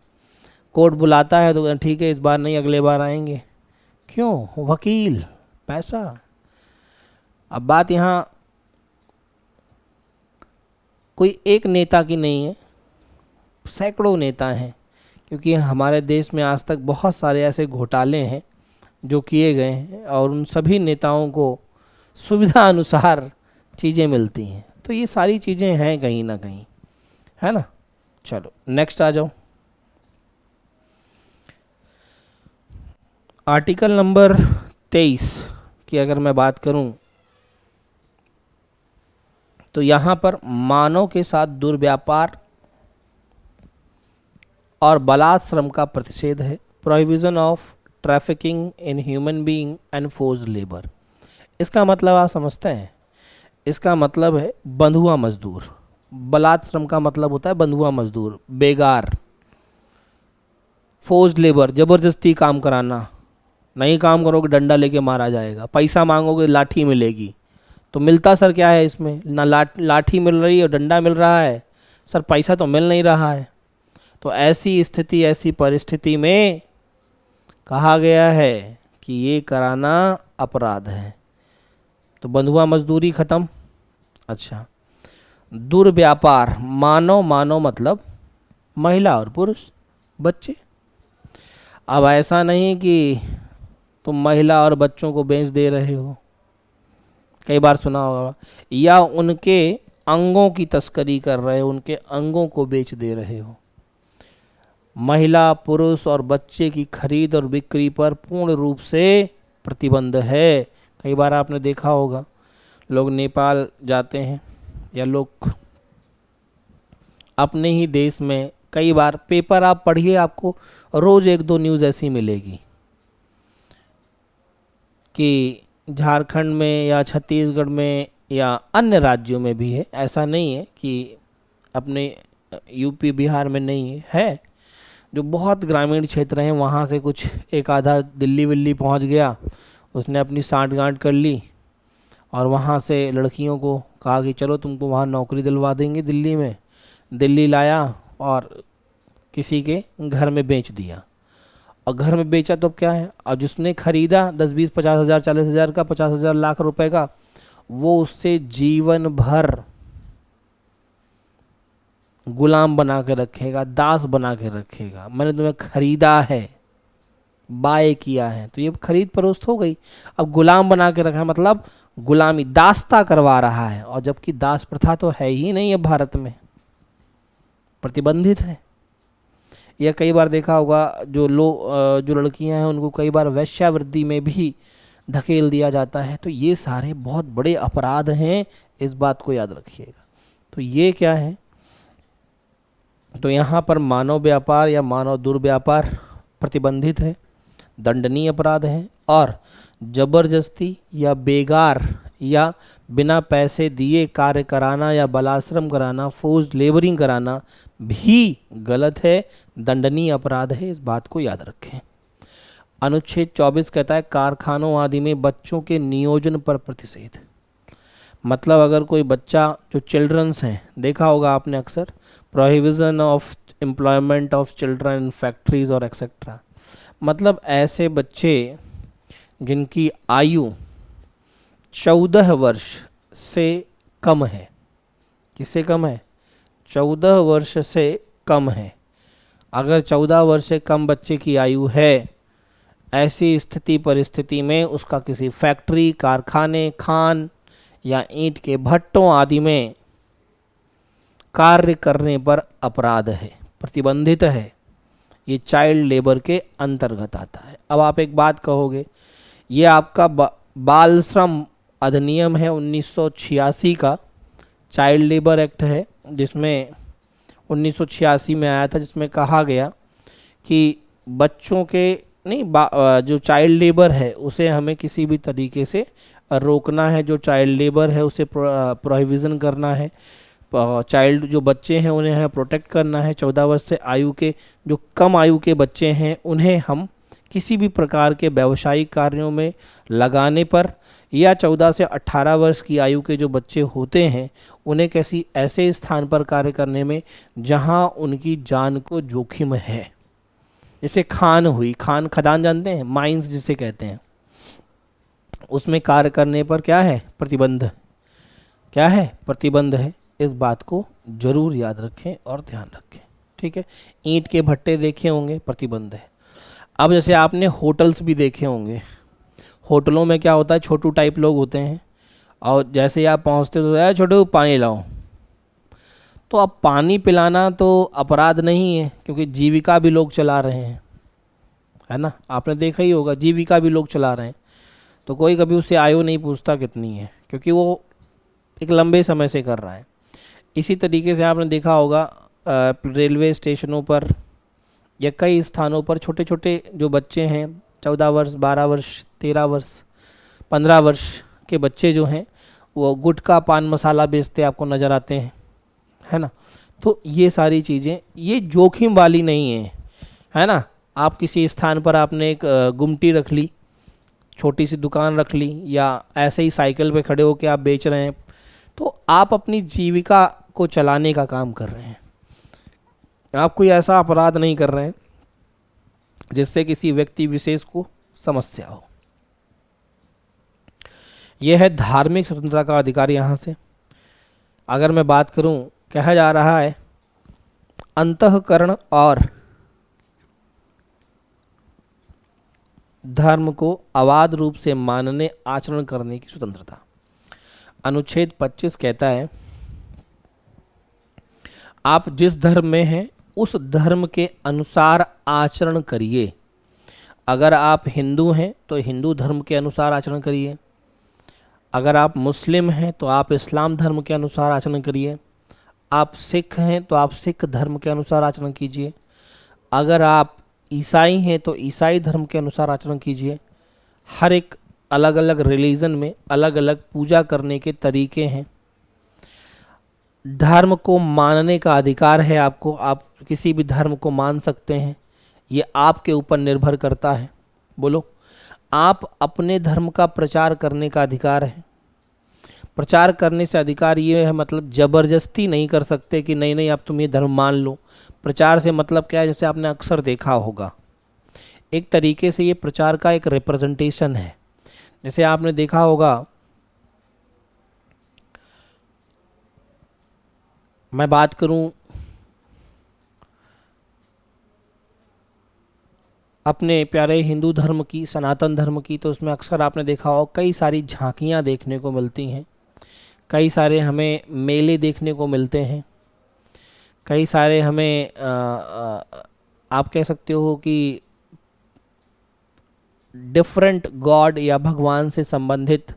कोर्ट बुलाता है तो ठीक है इस बार नहीं अगले बार आएंगे, क्यों? वकील, पैसा। अब बात यहाँ कोई एक नेता की नहीं है, सैकड़ों नेता हैं, क्योंकि हमारे देश में आज तक बहुत सारे ऐसे घोटाले हैं जो किए गए हैं और उन सभी नेताओं को सुविधा अनुसार चीज़ें मिलती हैं। तो ये सारी चीज़ें हैं कहीं ना कहीं, है ना। चलो नेक्स्ट आ जाओ। आर्टिकल नंबर 23 की अगर मैं बात करूं तो यहाँ पर मानव के साथ दुर्व्यापार और बलात्श्रम का प्रतिषेध है। Prohibition of trafficking in human being and forced labour. इसका मतलब आप समझते हैं, इसका मतलब है बंधुआ मजदूर। बलात् श्रम का मतलब होता है बंधुआ मजदूर, बेगार, फोर्स्ड लेबर, जबरदस्ती काम कराना। नहीं काम करोगे डंडा लेके मारा जाएगा, पैसा मांगोगे लाठी मिलेगी। तो मिलता सर क्या है इसमें, ना लाठी मिल रही है और डंडा मिल रहा है सर, पैसा तो मिल नहीं रहा है। तो ऐसी स्थिति, ऐसी परिस्थिति में कहा गया है कि ये कराना अपराध है। तो बंधुआ मजदूरी खत्म। अच्छा, दुर्व्यापार, मानव, मानव मतलब महिला और पुरुष, बच्चे। अब ऐसा नहीं कि तुम महिला और बच्चों को बेच दे रहे हो, कई बार सुना होगा, या उनके अंगों की तस्करी कर रहे हो, उनके अंगों को बेच दे रहे हो। महिला, पुरुष और बच्चे की खरीद और बिक्री पर पूर्ण रूप से प्रतिबंध है। कई बार आपने देखा होगा, लोग नेपाल जाते हैं या लोग अपने ही देश में, कई बार पेपर आप पढ़िए, आपको रोज एक दो न्यूज़ ऐसी मिलेगी कि झारखंड में या छत्तीसगढ़ में या अन्य राज्यों में भी है, ऐसा नहीं है कि अपने यूपी बिहार में नहीं है, जो बहुत ग्रामीण क्षेत्र हैं वहाँ से कुछ एक आधा दिल्ली विल्ली पहुँच गया, उसने अपनी सांठगांठ कर ली और वहाँ से लड़कियों को कहा कि चलो तुमको वहाँ नौकरी दिलवा देंगे दिल्ली में। दिल्ली लाया और किसी के घर में बेच दिया। और घर में बेचा तो अब क्या है, और जिसने खरीदा 10 20 50 हज़ार 40 हज़ार का 50 हज़ार लाख रुपए का, वो उससे जीवन भर गुलाम बना के रखेगा, दास बना के रखेगा। मैंने तुम्हें खरीदा है, बाय किया है, तो ये खरीद फरोख्त हो गई। अब गुलाम बना के रखा मतलब गुलामी, दासता करवा रहा है, और जबकि दास प्रथा तो है ही नहीं है भारत में, प्रतिबंधित है। या कई बार देखा होगा जो लड़कियां हैं उनको कई बार वेश्यावृत्ति में भी धकेल दिया जाता है। तो ये सारे बहुत बड़े अपराध हैं, इस बात को याद रखिएगा। तो ये क्या है, तो यहाँ पर मानव व्यापार या मानव दुर्व्यापार प्रतिबंधित है, दंडनीय अपराध है। और जबरदस्ती या बेगार या बिना पैसे दिए कार्य कराना या बलाश्रम कराना, फोर्स्ड लेबरिंग कराना भी गलत है, दंडनीय अपराध है, इस बात को याद रखें। अनुच्छेद 24 कहता है कारखानों आदि में बच्चों के नियोजन पर प्रतिषेध। मतलब अगर कोई बच्चा, जो चिल्ड्रंस हैं, देखा होगा आपने अक्सर, prohibition of employment of children in factories और एक्सेट्रा। मतलब ऐसे बच्चे जिनकी आयु 14 वर्ष से कम है। किससे कम है? 14 वर्ष से कम है। अगर 14 वर्ष से कम बच्चे की आयु है, ऐसी स्थिति परिस्थिति में उसका किसी फैक्ट्री, कारखाने, खान या ईंट के भट्टों आदि में कार्य करने पर अपराध है, प्रतिबंधित है। ये चाइल्ड लेबर के अंतर्गत आता है। अब आप एक बात कहोगे, ये आपका बाल श्रम अधिनियम है 1986 का, चाइल्ड लेबर एक्ट है, जिसमें 1986 में आया था, जिसमें कहा गया कि बच्चों के नहीं, जो चाइल्ड लेबर है उसे हमें किसी भी तरीके से रोकना है। जो चाइल्ड लेबर है उसे प्रोहिबिशन करना है। चाइल्ड जो बच्चे हैं उन्हें हमें प्रोटेक्ट करना है। 14 वर्ष से आयु के जो कम आयु के बच्चे हैं उन्हें हम किसी भी प्रकार के व्यावसायिक कार्यों में लगाने पर, या 14 से 18 वर्ष की आयु के जो बच्चे होते हैं उन्हें किसी ऐसे स्थान पर कार्य करने में जहां उनकी जान को जोखिम है। जैसे खान हुई, खान खदान जानते हैं, माइंस जिसे कहते हैं, उसमें कार्य करने पर क्या है? प्रतिबंध। क्या है? प्रतिबंध है। इस बात को जरूर याद रखें और ध्यान रखें, ठीक है। ईंट के भट्टे देखे होंगे, प्रतिबंध है। अब जैसे आपने होटल्स भी देखे होंगे, होटलों में क्या होता है, छोटू टाइप लोग होते हैं, और जैसे ही आप पहुंचते तो यार छोटू पानी लाओ। तो अब पानी पिलाना तो अपराध नहीं है, क्योंकि जीविका भी लोग चला रहे हैं, है ना। आपने देखा ही होगा, जीविका भी लोग चला रहे हैं, तो कोई कभी उससे आयु नहीं पूछता कितनी है, क्योंकि वो एक लंबे समय से कर रहा है। इसी तरीके से आपने देखा होगा रेलवे स्टेशनों पर या कई स्थानों पर छोटे छोटे जो बच्चे हैं, 14 वर्ष, 12 वर्ष, 13 वर्ष, 15 वर्ष के बच्चे जो हैं वो गुटखा, पान मसाला बेचते आपको नज़र आते हैं, है ना। तो ये सारी चीज़ें ये जोखिम वाली नहीं है ना। आप किसी स्थान पर आपने एक गुमटी रख ली, छोटी सी दुकान रख ली, या ऐसे ही साइकिल पे खड़े होकर आप बेच रहे हैं, तो आप अपनी जीविका को चलाने का काम कर रहे हैं। आप कोई ऐसा अपराध नहीं कर रहे हैं जिससे किसी व्यक्ति विशेष को समस्या हो। यह है धार्मिक स्वतंत्रता का अधिकार। यहाँ से अगर मैं बात करूं, कहा जा रहा है अंतःकरण और धर्म को अबाध रूप से मानने आचरण करने की स्वतंत्रता। अनुच्छेद 25 कहता है आप जिस धर्म में हैं उस धर्म के अनुसार आचरण करिए। अगर आप हिंदू हैं तो हिंदू धर्म के अनुसार आचरण करिए, अगर आप मुस्लिम हैं तो आप इस्लाम धर्म के अनुसार आचरण करिए, आप सिख हैं तो आप सिख धर्म के अनुसार आचरण कीजिए, अगर आप ईसाई हैं तो ईसाई धर्म के अनुसार आचरण कीजिए। हर एक अलग अलग रिलीजन में अलग अलग पूजा करने के तरीके हैं। धर्म को मानने का अधिकार है आपको, आप किसी भी धर्म को मान सकते हैं, ये आपके ऊपर निर्भर करता है। बोलो, आप अपने धर्म का प्रचार करने का अधिकार है। प्रचार करने से अधिकार ये है, मतलब ज़बरदस्ती नहीं कर सकते कि नहीं नहीं आप तुम ये धर्म मान लो। प्रचार से मतलब क्या है, जैसे आपने अक्सर देखा होगा, एक तरीके से ये प्रचार का एक रिप्रेजेंटेशन है। जैसे आपने देखा होगा, मैं बात करूं अपने प्यारे हिंदू धर्म की, सनातन धर्म की, तो उसमें अक्सर आपने देखा होगा कई सारी झांकियां देखने को मिलती हैं, कई सारे हमें मेले देखने को मिलते हैं, कई सारे हमें आप कह सकते हो कि डिफरेंट गॉड या भगवान से संबंधित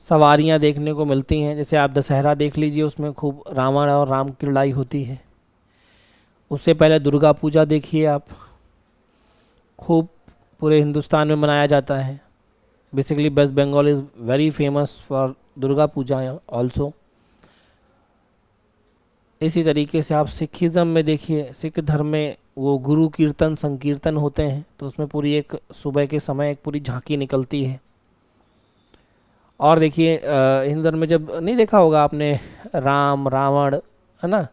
सवारियां देखने को मिलती हैं। जैसे आप दशहरा देख लीजिए, उसमें खूब रावण और राम की लड़ाई होती है। उससे पहले दुर्गा पूजा देखिए आप, खूब पूरे हिंदुस्तान में मनाया जाता है। Basically West Bengal is very famous for Durga Puja also. इसी तरीके से आप सिखिज़म में देखिए, सिख धर्म में वो गुरु कीर्तन संकीर्तन होते हैं, तो उसमें पूरी एक सुबह के समय एक पूरी झांकी निकलती है। और देखिए हिंदू धर्म में जब नहीं देखा होगा आपने, राम रावण, है ना,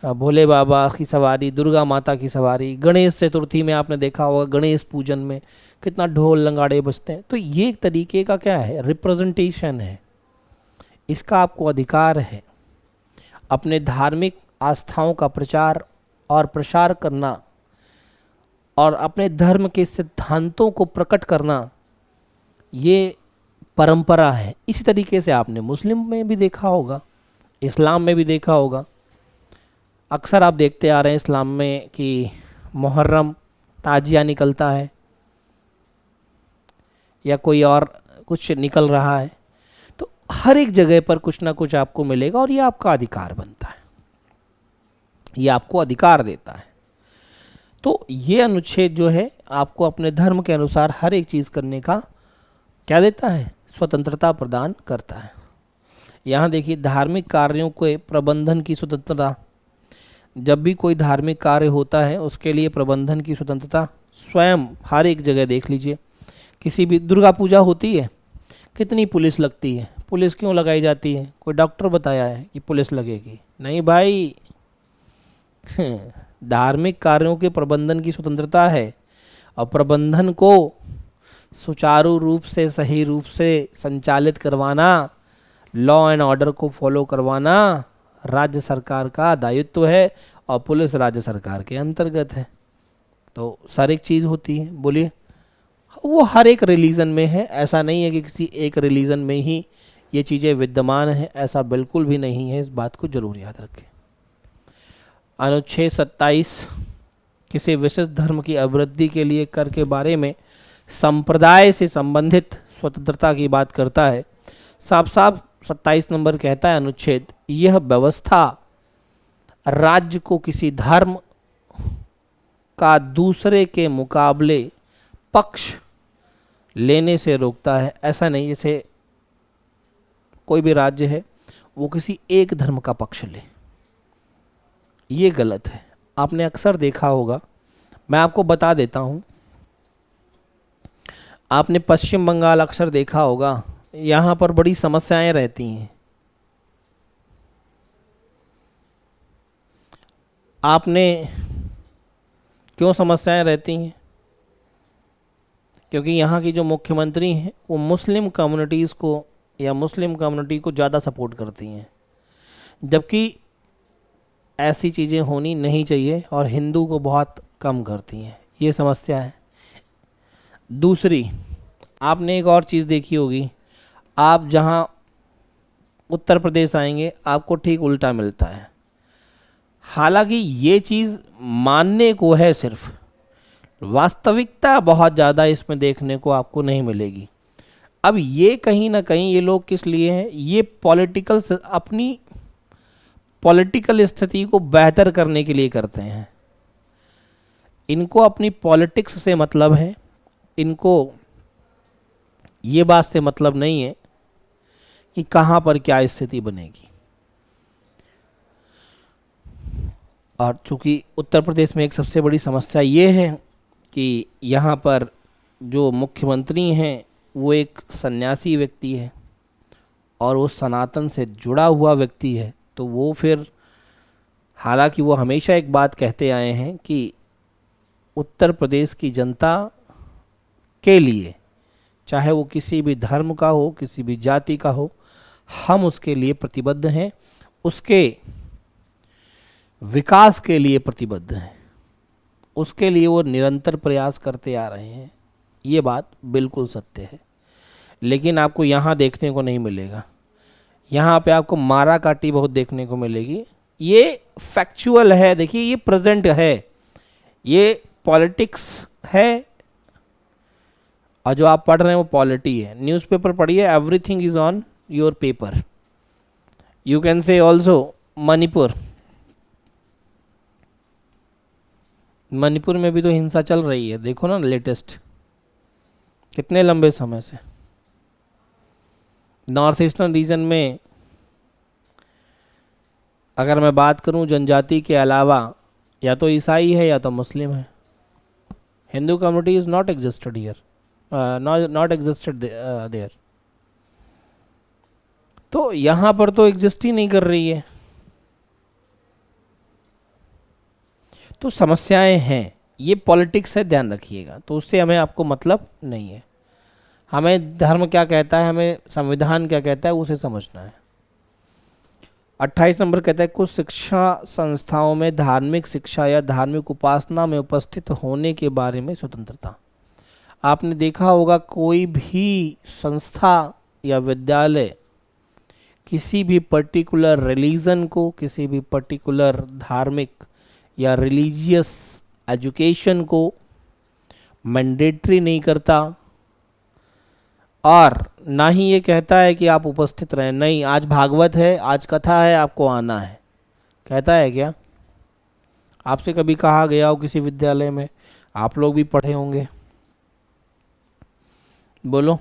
भोले बाबा की सवारी, दुर्गा माता की सवारी, गणेश चतुर्थी में आपने देखा होगा गणेश पूजन में कितना ढोल लंगाड़े बजते हैं। तो ये एक तरीके का क्या है, रिप्रेजेंटेशन है। इसका आपको अधिकार है अपने धार्मिक आस्थाओं का प्रचार और प्रसार करना और अपने धर्म के सिद्धांतों को प्रकट करना, ये परंपरा है। इसी तरीके से आपने मुस्लिम में भी देखा होगा, इस्लाम में भी देखा होगा। अक्सर आप देखते आ रहे हैं इस्लाम में कि मुहर्रम ताजिया निकलता है या कोई और कुछ निकल रहा है, तो हर एक जगह पर कुछ ना कुछ आपको मिलेगा और ये आपका अधिकार बनता है, ये आपको अधिकार देता है। तो ये अनुच्छेद जो है आपको अपने धर्म के अनुसार हर एक चीज़ करने का क्या देता है, स्वतंत्रता प्रदान करता है। यहाँ देखिए धार्मिक कार्यों के प्रबंधन की स्वतंत्रता। जब भी कोई धार्मिक कार्य होता है उसके लिए प्रबंधन की स्वतंत्रता स्वयं हर एक जगह देख लीजिए। किसी भी दुर्गा पूजा होती है, कितनी पुलिस लगती है। पुलिस क्यों लगाई जाती है? कोई डॉक्टर बताया है कि पुलिस लगेगी? नहीं भाई धार्मिक कार्यों के प्रबंधन की स्वतंत्रता है और प्रबंधन को सुचारू रूप से, सही रूप से संचालित करवाना, लॉ एंड ऑर्डर को फॉलो करवाना राज्य सरकार का दायित्व है और पुलिस राज्य सरकार के अंतर्गत है। तो सारी एक चीज़ होती है। बोलिए, वो हर एक रिलीजन में है, ऐसा नहीं है कि किसी एक रिलीजन में ही ये चीज़ें विद्यमान हैं, ऐसा बिल्कुल भी नहीं है। इस बात को जरूर याद रखें। अनुच्छेद 27 किसी विशेष धर्म की अभिवृद्धि के लिए कर के बारे में संप्रदाय से संबंधित स्वतंत्रता की बात करता है। साफ साफ 27 नंबर कहता है अनुच्छेद, यह व्यवस्था राज्य को किसी धर्म का दूसरे के मुकाबले पक्ष लेने से रोकता है। ऐसा नहीं जैसे कोई भी राज्य है वो किसी एक धर्म का पक्ष ले, ये गलत है। आपने अक्सर देखा होगा, मैं आपको बता देता हूँ, आपने पश्चिम बंगाल अक्सर देखा होगा, यहाँ पर बड़ी समस्याएं रहती हैं। आपने क्यों समस्याएं रहती हैं? क्योंकि यहाँ की जो मुख्यमंत्री हैं वो मुस्लिम कम्युनिटीज़ को या मुस्लिम कम्युनिटी को ज़्यादा सपोर्ट करती हैं, जबकि ऐसी चीज़ें होनी नहीं चाहिए और हिंदू को बहुत कम करती हैं। ये समस्या है। दूसरी, आपने एक और चीज़ देखी होगी, आप जहाँ उत्तर प्रदेश आएंगे आपको ठीक उल्टा मिलता है। हालांकि ये चीज़ मानने को है, सिर्फ वास्तविकता बहुत ज़्यादा इसमें देखने को आपको नहीं मिलेगी। अब ये कहीं ना कहीं ये लोग किस लिए हैं, ये अपनी पॉलिटिकल स्थिति को बेहतर करने के लिए करते हैं। इनको अपनी पॉलिटिक्स से मतलब है, इनको ये बात से मतलब नहीं है कि कहाँ पर क्या स्थिति बनेगी। और चूंकि उत्तर प्रदेश में एक सबसे बड़ी समस्या ये है कि यहाँ पर जो मुख्यमंत्री हैं वो एक सन्यासी व्यक्ति है और वो सनातन से जुड़ा हुआ व्यक्ति है, तो वो फिर, हालांकि वो हमेशा एक बात कहते आए हैं कि उत्तर प्रदेश की जनता के लिए, चाहे वो किसी भी धर्म का हो, किसी भी जाति का हो, हम उसके लिए प्रतिबद्ध हैं, उसके विकास के लिए प्रतिबद्ध हैं, उसके लिए वो निरंतर प्रयास करते आ रहे हैं। ये बात बिल्कुल सत्य है। लेकिन आपको यहाँ देखने को नहीं मिलेगा, यहाँ पे आपको मारा काटी बहुत देखने को मिलेगी। ये फैक्चुअल है, देखिए ये प्रेजेंट है, ये पॉलिटिक्स है, और जो आप पढ़ रहे हैं वो पॉलिटी है। न्यूज़पेपर पढ़िए, everything is on your paper. You can से ऑल्सो मणिपुर, मणिपुर में भी तो हिंसा चल रही है, देखो ना लेटेस्ट, कितने लंबे समय से। नॉर्थ ईस्टर्न रीजन में अगर मैं बात करूं, जनजाति के अलावा या तो ईसाई है या तो मुस्लिम है। Hindu community is not existed here, not existed there. तो यहाँ पर तो एग्जिस्ट ही नहीं कर रही है। तो समस्याएं हैं, ये पॉलिटिक्स है, ध्यान रखिएगा। तो उससे हमें आपको मतलब नहीं है। हमें धर्म क्या कहता है, हमें संविधान क्या कहता है, उसे समझना है। 28 नंबर कहता है कुछ शिक्षा संस्थाओं में धार्मिक शिक्षा या धार्मिक उपासना में उपस्थित होने के बारे में स्वतंत्रता। आपने देखा होगा कोई भी संस्था या विद्यालय किसी भी पर्टिकुलर रिलीजन को, किसी भी पर्टिकुलर धार्मिक या रिलीजियस एजुकेशन को मैंडेटरी नहीं करता, और ना ही ये कहता है कि आप उपस्थित रहें। नहीं, आज भागवत है, आज कथा है, आपको आना है, कहता है क्या? आपसे कभी कहा गया हो किसी विद्यालय में? आप लोग भी पढ़े होंगे, बोलो।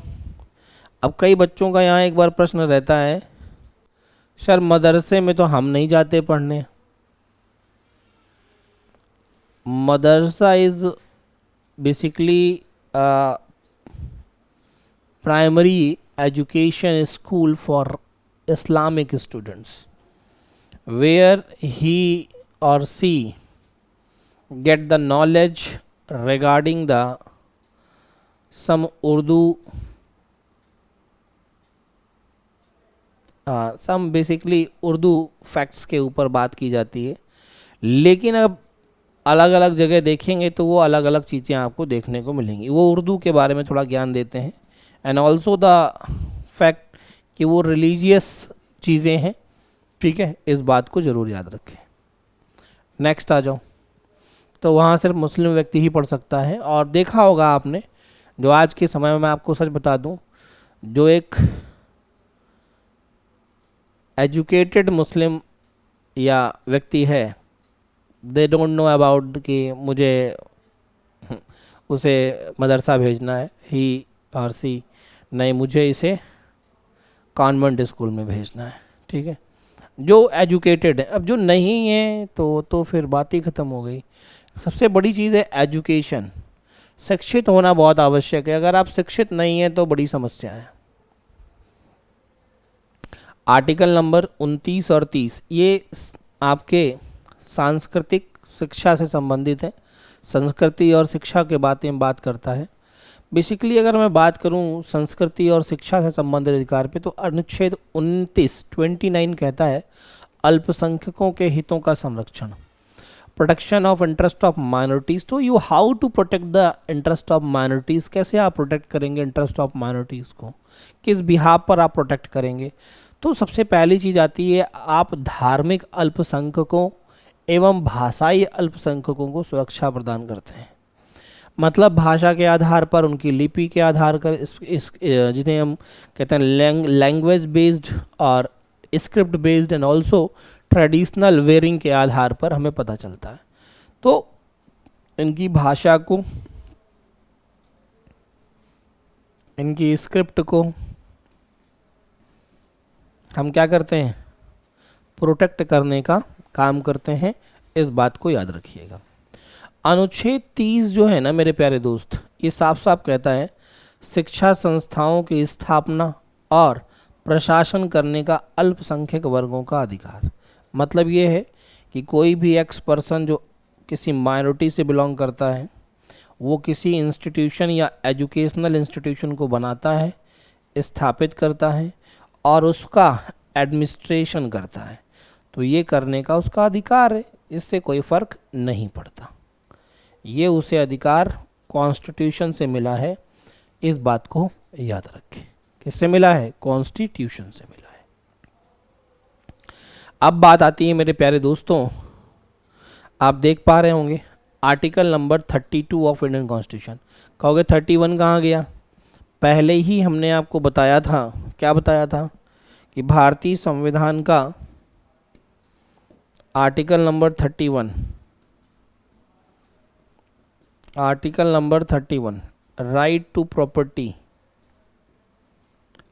अब कई बच्चों का यहाँ एक बार प्रश्न रहता है, सर मदरसे में तो हम नहीं जाते पढ़ने। मदरसा is basically primary education school for Islamic students, where he or she get the knowledge regarding the some Urdu, some basically Urdu facts के ऊपर बात की जाती है। लेकिन अब अलग अलग जगह देखेंगे तो वो अलग अलग चीज़ें आपको देखने को मिलेंगी। वो उर्दू के बारे में थोड़ा ज्ञान देते हैं, एंड ऑल्सो द फैक्ट कि वो रिलीजियस चीज़ें हैं। ठीक है, इस बात को ज़रूर याद रखें। नेक्स्ट आ जाओ। तो वहाँ सिर्फ मुस्लिम व्यक्ति ही पढ़ सकता है। और देखा होगा आपने, जो आज के समय में, मैं आपको सच बता दूं, जो एक एजुकेटेड मुस्लिम या व्यक्ति है, दे डोंट नो अबाउट कि मुझे उसे मदरसा भेजना है, ही और सी, नहीं, मुझे इसे कॉन्वेंट स्कूल में भेजना है, ठीक है, जो एजुकेटेड है। अब जो नहीं है तो फिर बात ही ख़त्म हो गई। सबसे बड़ी चीज़ है एजुकेशन, शिक्षित होना बहुत आवश्यक है। अगर आप शिक्षित नहीं हैं तो बड़ी समस्या है। आर्टिकल नंबर 29 और 30 ये आपके सांस्कृतिक शिक्षा से संबंधित है, संस्कृति और शिक्षा के बारे में बात करता है। बेसिकली अगर मैं बात करूं संस्कृति और शिक्षा से संबंधित अधिकार पे, तो अनुच्छेद 29 कहता है अल्पसंख्यकों के हितों का संरक्षण, protection of interest of minorities. तो you how to protect the interest of minorities, कैसे आप प्रोटेक्ट करेंगे इंटरेस्ट ऑफ माइनॉरिटीज़ को, किस बिहाफ पर आप प्रोटेक्ट करेंगे। तो सबसे पहली चीज़ आती है, आप धार्मिक अल्पसंख्यकों एवं भाषाई अल्पसंख्यकों को सुरक्षा प्रदान करते हैं। मतलब भाषा के आधार पर, उनकी लिपि के आधार पर, जिन्हें हम कहते हैं लैंग्वेज बेस्ड और script based and also traditional wearing के आधार पर हमें पता चलता है। तो इनकी भाषा को, इनकी स्क्रिप्ट को हम क्या करते हैं, प्रोटेक्ट करने का काम करते हैं। इस बात को याद रखिएगा। अनुच्छेद 30 जो है ना मेरे प्यारे दोस्त, ये साफ साफ कहता है शिक्षा संस्थाओं की स्थापना और प्रशासन करने का अल्पसंख्यक वर्गों का अधिकार। मतलब ये है कि कोई भी एक्स पर्सन जो किसी माइनॉरिटी से बिलोंग करता है, वो किसी इंस्टीट्यूशन या एजुकेशनल इंस्टीट्यूशन को बनाता है, स्थापित करता है और उसका एडमिनिस्ट्रेशन करता है, तो ये करने का उसका अधिकार है। इससे कोई फ़र्क नहीं पड़ता। ये उसे अधिकार कॉन्स्टिट्यूशन से मिला है, इस बात को याद रखें। किससे मिला है? कॉन्स्टिट्यूशन से मिला है। अब बात आती है मेरे प्यारे दोस्तों, आप देख पा रहे होंगे article number 32 of Indian constitution. कहोगे 31 कहाँ गया? पहले ही हमने आपको बताया था, क्या बताया था, कि भारतीय संविधान का article number 31, article number 31 right to property,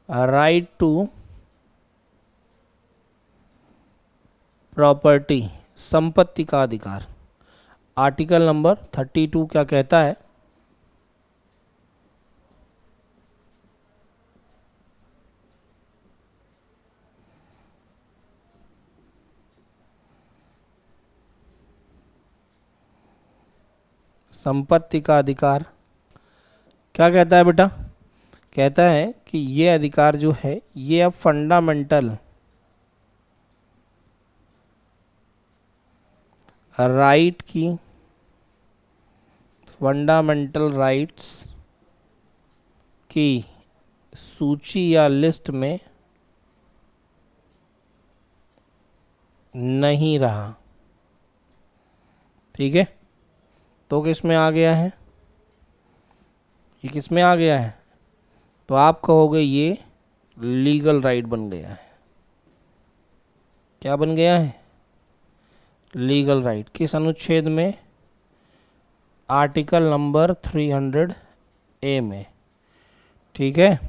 right to property, संपत्ति का अधिकार। आर्टिकल नंबर 32 क्या कहता है? संपत्ति का अधिकार क्या कहता है बेटा? कहता है कि ये अधिकार जो है ये अब फंडामेंटल राइट की, फंडामेंटल राइट्स की सूची या लिस्ट में नहीं रहा। ठीक है, तो किस में आ गया है? ये किस में आ गया है? तो आप कहोगे ये लीगल राइट बन गया है। क्या बन गया है? Legal right. किस अनुच्छेद में? आर्टिकल नंबर 300A में। ठीक है,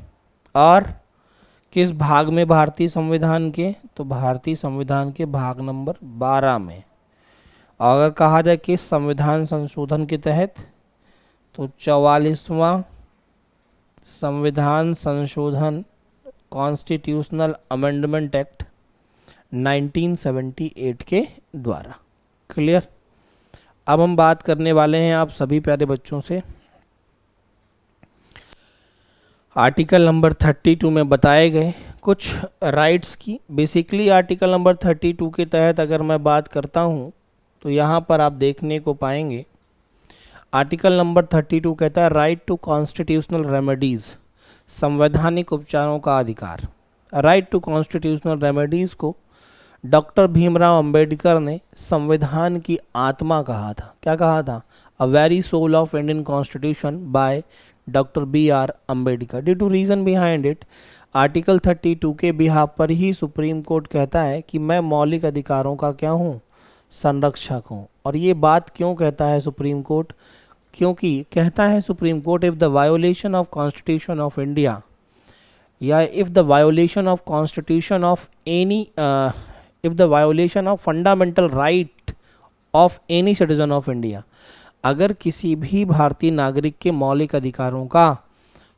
और किस भाग में भारतीय संविधान के? तो भारतीय संविधान के भाग नंबर 12 में। अगर कहा जाए किस संविधान संशोधन के तहत, तो 44वां संविधान संशोधन, कॉन्स्टिट्यूशनल अमेंडमेंट एक्ट 1978 के द्वारा। क्लियर? अब हम बात करने वाले हैं आप सभी प्यारे बच्चों से आर्टिकल नंबर 32 में बताए गए कुछ राइट्स की। बेसिकली आर्टिकल नंबर 32 के तहत अगर मैं बात करता हूं, तो यहाँ पर आप देखने को पाएंगे आर्टिकल नंबर 32 कहता है राइट टू कॉन्स्टिट्यूशनल रेमेडीज़, संवैधानिक उपचारों का अधिकार। राइट टू कॉन्स्टिट्यूशनल रेमेडीज़ को डॉक्टर भीमराव अंबेडकर ने संविधान की आत्मा कहा था। क्या कहा था? A very soul of Indian constitution by doctor B.R. Ambedkar. Due to reason behind it, article 32 के बिहाफ पर ही सुप्रीम कोर्ट कहता है कि मैं मौलिक अधिकारों का क्या हूँ? संरक्षक हूँ। और ये बात क्यों कहता है सुप्रीम कोर्ट? क्योंकि कहता है supreme court, if the violation of constitution of India या if the violation of constitution of any, if the violation of fundamental right of any citizen of India, अगर किसी भी भारतीय नागरिक के मौलिक अधिकारों का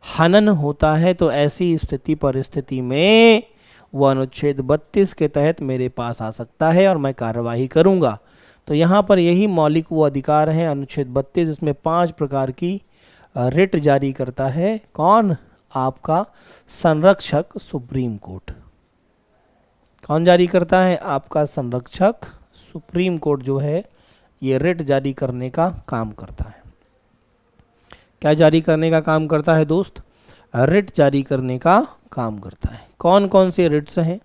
हनन होता है तो ऐसी स्थिति परिस्थिति में वह अनुच्छेद 32 के तहत मेरे पास आ सकता है और मैं कार्यवाही करूंगा। तो यहाँ पर यही मौलिक वो अधिकार है अनुच्छेद 32, इसमें 5 प्रकार की रिट जारी करता है। कौन? आपका संरक्षक सुप्रीम कोर्ट। कौन जारी करता है? आपका संरक्षक सुप्रीम कोर्ट जो है ये रिट जारी करने का काम करता है। क्या जारी करने का काम करता है दोस्त? रिट जारी करने का काम करता है। कौन कौन से रिट्स हैं?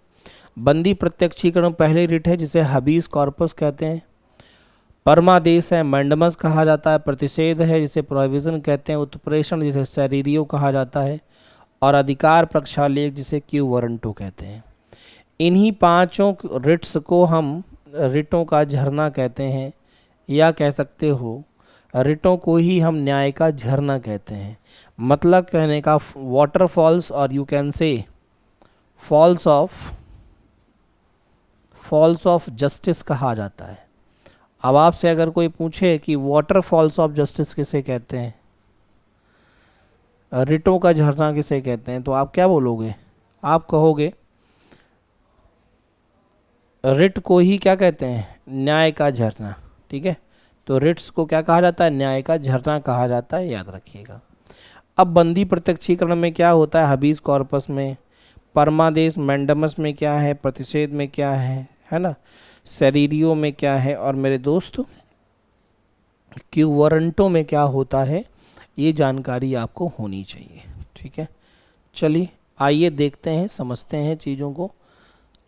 बंदी प्रत्यक्षीकरण पहली रिट है जिसे हबीस कॉर्पस कहते हैं। परमादेश है, मैंडमस कहा जाता है। प्रतिषेध है जिसे प्रोहिबिशन कहते हैं। उत्प्रेषण जिसे सेरिरियो कहा जाता है। और अधिकार प्रक्षालेख जिसे क्यू वारंटो कहते हैं। इन्हीं पांचों रिट्स को हम रिटों का झरना कहते हैं, या कह सकते हो रिटों को ही हम न्याय का झरना कहते हैं। मतलब कहने का वाटरफॉल्स, और you can say falls of justice कहा जाता है। अब आपसे अगर कोई पूछे कि वाटरफॉल्स ऑफ जस्टिस किसे कहते हैं, रिटों का झरना किसे कहते हैं, तो आप क्या बोलोगे? आप कहोगे रिट को ही क्या कहते हैं? न्याय का झरना। ठीक है, तो रिट्स को क्या कहा जाता है? न्याय का झरना कहा जाता है, याद रखिएगा। अब बंदी प्रत्यक्षीकरण में क्या होता है? हबीस कॉर्पस में। परमादेश मैंडमस में क्या है? प्रतिषेध में क्या है ना? सेरिरियो में क्या है? और मेरे दोस्त क्यू वारंटो में क्या होता है? ये जानकारी आपको होनी चाहिए। ठीक है, चलिए आइए देखते हैं, समझते हैं चीज़ों को,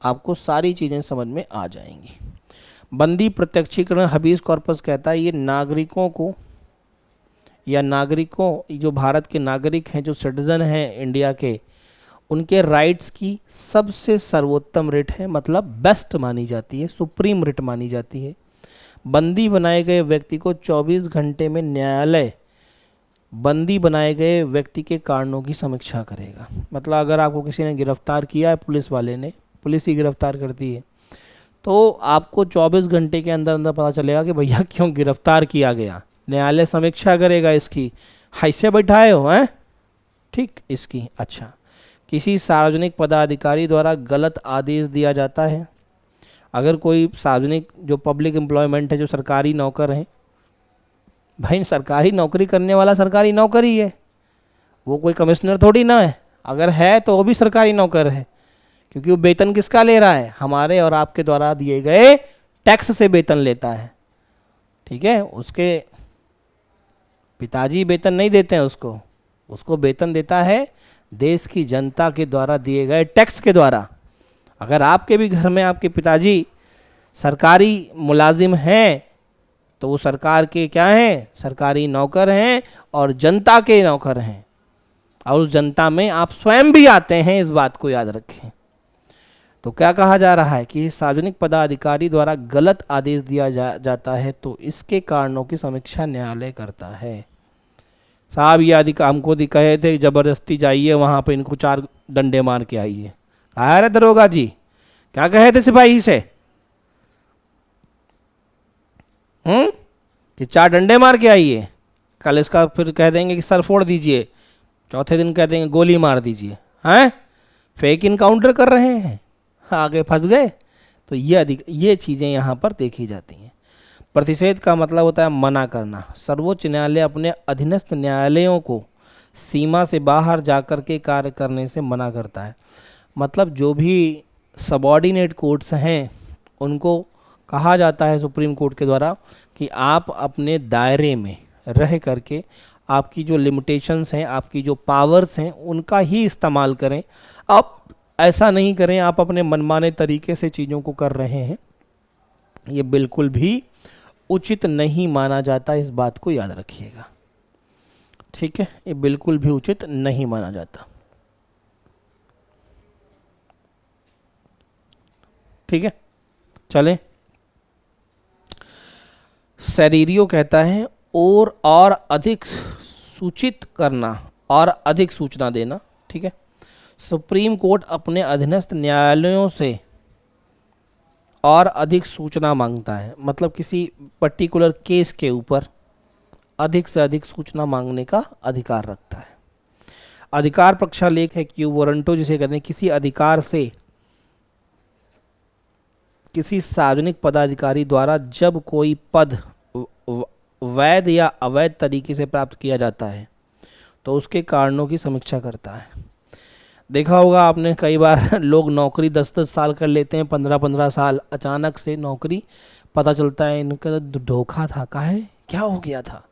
आपको सारी चीज़ें समझ में आ जाएंगी। बंदी प्रत्यक्षीकरण हबीस कॉर्पस कहता है ये नागरिकों को, या नागरिकों जो भारत के नागरिक हैं, जो सिटीजन हैं इंडिया के, उनके राइट्स की सबसे सर्वोत्तम रिट है, मतलब बेस्ट मानी जाती है, सुप्रीम रिट मानी जाती है। बंदी बनाए गए व्यक्ति को 24 घंटे में न्यायालय बंदी बनाए गए व्यक्ति के कारणों की समीक्षा करेगा। मतलब अगर आपको किसी ने गिरफ्तार किया है, पुलिस वाले ने, पुलिस ही गिरफ्तार करती है, तो आपको 24 घंटे के अंदर अंदर पता चलेगा कि भैया क्यों गिरफ्तार किया गया। न्यायालय समीक्षा करेगा इसकी, ऐसे बैठाए हो हैं, ठीक इसकी। अच्छा, किसी सार्वजनिक पदाधिकारी द्वारा गलत आदेश दिया जाता है। अगर कोई सार्वजनिक जो पब्लिक एम्प्लॉयमेंट है, जो सरकारी नौकर हैं, भाई सरकारी नौकरी करने वाला सरकारी नौकर ही है, वो कोई कमिश्नर थोड़ी ना है। अगर है तो वो भी सरकारी नौकर है, क्योंकि वो वेतन किसका ले रहा है? हमारे और आपके द्वारा दिए गए टैक्स से वेतन लेता है। ठीक है, उसके पिताजी वेतन नहीं देते हैं उसको वेतन देता है देश की जनता के द्वारा दिए गए टैक्स के द्वारा। अगर आपके भी घर में आपके पिताजी सरकारी मुलाजिम हैं तो वो सरकार के क्या हैं? सरकारी नौकर हैं और जनता के नौकर हैं, और उस जनता में आप स्वयं भी आते हैं, इस बात को याद रखें। तो क्या कहा जा रहा है कि सार्वजनिक पदाधिकारी द्वारा गलत आदेश दिया जाता है तो इसके कारणों की समीक्षा न्यायालय करता है। साहब ये हमको कहे थे जबरदस्ती जाइए वहाँ पे, इनको 4 डंडे मार के आइए। कहा रे दरोगा जी, क्या कहे थे सिपाही से? कि 4 डंडे मार के आइए। कल इसका फिर कह देंगे कि सर फोड़ दीजिए, चौथे दिन कह देंगे गोली मार दीजिए। हैं, फेक इनकाउंटर कर रहे हैं, आगे फंस गए। तो ये चीज़ें यहाँ पर देखी जाती हैं। प्रतिषेध का मतलब होता है मना करना। सर्वोच्च न्यायालय अपने अधीनस्थ न्यायालयों को सीमा से बाहर जाकर के कार्य करने से मना करता है। मतलब जो भी सबॉर्डिनेट कोर्ट्स हैं उनको कहा जाता है सुप्रीम कोर्ट के द्वारा कि आप अपने दायरे में रह करके आपकी जो लिमिटेशंस हैं, आपकी जो पावर्स हैं, उनका ही इस्तेमाल करें। आप ऐसा नहीं करें आप अपने मनमाने तरीके से चीज़ों को कर रहे हैं, ये बिल्कुल भी उचित नहीं माना जाता। इस बात को याद रखिएगा, ठीक है, ये बिल्कुल भी उचित नहीं माना जाता। ठीक है, चलें। सेरिरियो कहता है और अधिक सूचित करना और अधिक सूचना देना। ठीक है, सुप्रीम कोर्ट अपने अधीनस्थ न्यायालयों से और अधिक सूचना मांगता है, मतलब किसी पर्टिकुलर केस के ऊपर अधिक से अधिक सूचना मांगने का अधिकार रखता है। अधिकार प्रक्षालेख है क्यू वारंटो जिसे कहते हैं, किसी अधिकार से किसी सार्वजनिक पदाधिकारी द्वारा जब कोई पद वैध या अवैध तरीके से प्राप्त किया जाता है तो उसके कारणों की समीक्षा करता है। देखा होगा आपने, कई बार लोग नौकरी 10-10 साल कर लेते हैं, 15-15 साल, अचानक से नौकरी पता चलता है इनका धोखा था, काहे क्या हो गया था,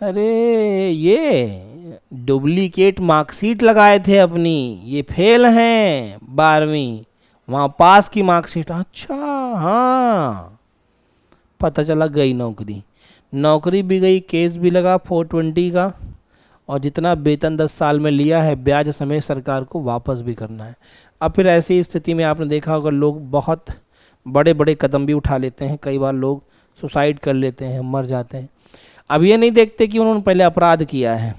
अरे ये डुप्लीकेट मार्कशीट लगाए थे अपनी, ये फेल हैं 12वीं, वहाँ पास की मार्कशीट, अच्छा हाँ, पता चला गई नौकरी, नौकरी भी गई, केस भी लगा 420 का, और जितना वेतन 10 साल में लिया है ब्याज समेत सरकार को वापस भी करना है। अब फिर ऐसी स्थिति में आपने देखा होगा लोग बहुत बड़े बड़े कदम भी उठा लेते हैं, कई बार लोग सुसाइड कर लेते हैं, मर जाते हैं। अब ये नहीं देखते कि उन्होंने पहले अपराध किया है।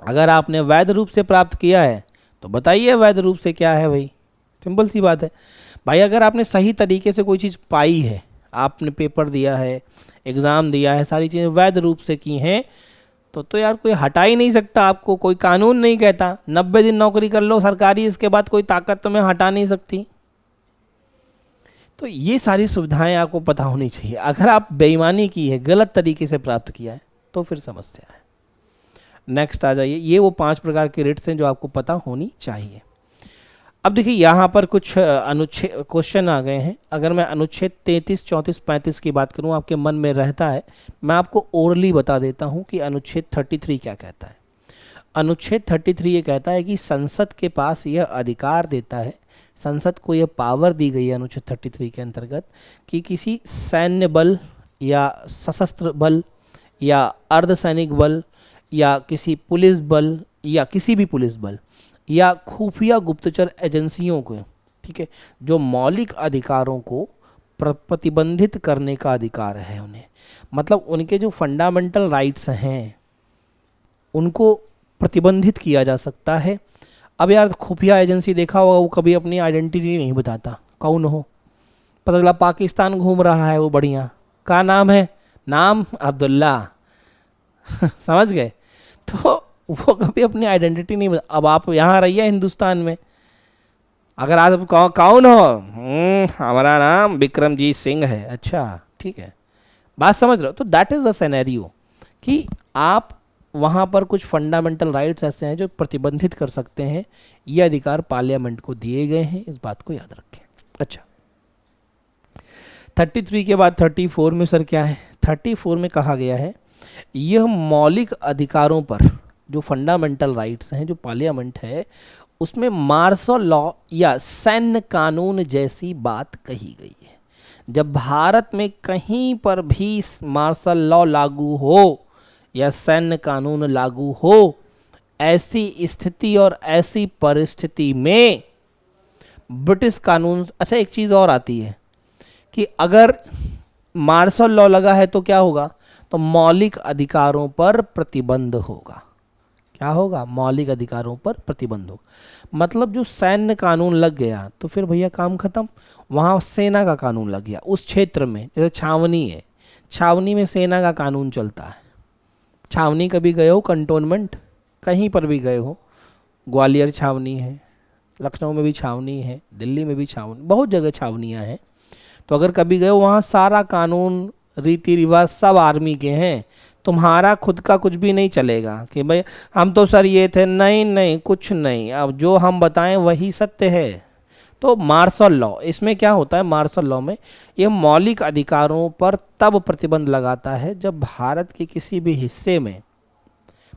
अगर आपने वैध रूप से प्राप्त किया है तो बताइए वैध रूप से क्या है भाई, सिंपल सी बात है भाई। अगर आपने सही तरीके से कोई चीज़ पाई है, आपने पेपर दिया है, एग्ज़ाम दिया है, सारी चीज़ें वैध रूप से की हैं, तो यार कोई हटा ही नहीं सकता आपको, कोई कानून नहीं कहता 90 दिन नौकरी कर लो सरकारी, इसके बाद कोई ताकत तुम्हें हटा नहीं सकती। तो ये सारी सुविधाएं आपको पता होनी चाहिए। अगर आप बेईमानी की है, गलत तरीके से प्राप्त किया है, तो फिर समस्या है। नेक्स्ट आ जाइए, ये वो 5 प्रकार के रिट्स हैं जो आपको पता होनी चाहिए। अब देखिए यहाँ पर कुछ अनुच्छेद क्वेश्चन आ गए हैं। अगर मैं अनुच्छेद 33, 34, 35 की बात करूँ, आपके मन में रहता है, मैं आपको ओरली बता देता हूँ कि अनुच्छेद 33 क्या कहता है। अनुच्छेद 33 ये कहता है कि संसद के पास यह अधिकार देता है, संसद को यह पावर दी गई है अनुच्छेद 33 के अंतर्गत कि किसी सैन्य बल या सशस्त्र बल या अर्धसैनिक बल या किसी पुलिस बल या किसी भी पुलिस बल या खुफिया गुप्तचर एजेंसियों को, ठीक है, जो मौलिक अधिकारों को प्रतिबंधित करने का अधिकार है उन्हें, मतलब उनके जो फंडामेंटल राइट्स हैं उनको प्रतिबंधित किया जा सकता है। अब यार खुफिया एजेंसी देखा होगा, वो कभी अपनी आइडेंटिटी नहीं बताता, कौन हो, पता चला पाकिस्तान घूम रहा है वो, बढ़िया, क्या नाम है, नाम अब्दुल्ला समझ गए, तो वो कभी अपनी आइडेंटिटी नहीं बता। अब आप यहाँ रहिए हिंदुस्तान में, अगर आप कौन हो, हमारा नाम विक्रमजीत सिंह है, अच्छा ठीक है, बात समझ रहे हो। तो दैट इज़ द सिनेरियो कि आप वहाँ पर कुछ फंडामेंटल राइट्स ऐसे हैं जो प्रतिबंधित कर सकते हैं, ये अधिकार पार्लियामेंट को दिए गए हैं, इस बात को याद रखें। अच्छा, 33 के बाद 34 में सर क्या है, 34 में कहा गया है यह मौलिक अधिकारों पर, जो फंडामेंटल राइट्स हैं, जो पार्लियामेंट है उसमें मार्शल लॉ या सैन्य कानून जैसी बात कही गई है। जब भारत में कहीं पर भी मार्शल लॉ लागू हो या सैन्य कानून लागू हो, ऐसी स्थिति और ऐसी परिस्थिति में ब्रिटिश कानून, अच्छा एक चीज़ और आती है कि अगर मार्शल लॉ लगा है तो क्या होगा, तो मौलिक अधिकारों पर प्रतिबंध होगा। क्या होगा, मौलिक अधिकारों पर प्रतिबंध होगा। मतलब जो सैन्य कानून लग गया तो फिर भैया काम खत्म, वहाँ सेना का कानून लग गया उस क्षेत्र में। जैसे छावनी है, छावनी में सेना का कानून चलता है। छावनी कभी गए हो, कंटोनमेंट कहीं पर भी गए हो, ग्वालियर छावनी है, लखनऊ में भी छावनी है, दिल्ली में भी छावनी, बहुत जगह छावनियाँ हैं। तो अगर कभी गए हो, वहाँ सारा कानून रीति रिवाज सब आर्मी के हैं, तुम्हारा खुद का कुछ भी नहीं चलेगा कि भाई हम तो सर ये थे, नहीं नहीं कुछ नहीं, अब जो हम बताएं वही सत्य है। तो मार्शल लॉ, इसमें क्या होता है, मार्शल लॉ में ये मौलिक अधिकारों पर तब प्रतिबंध लगाता है जब भारत के किसी भी हिस्से में,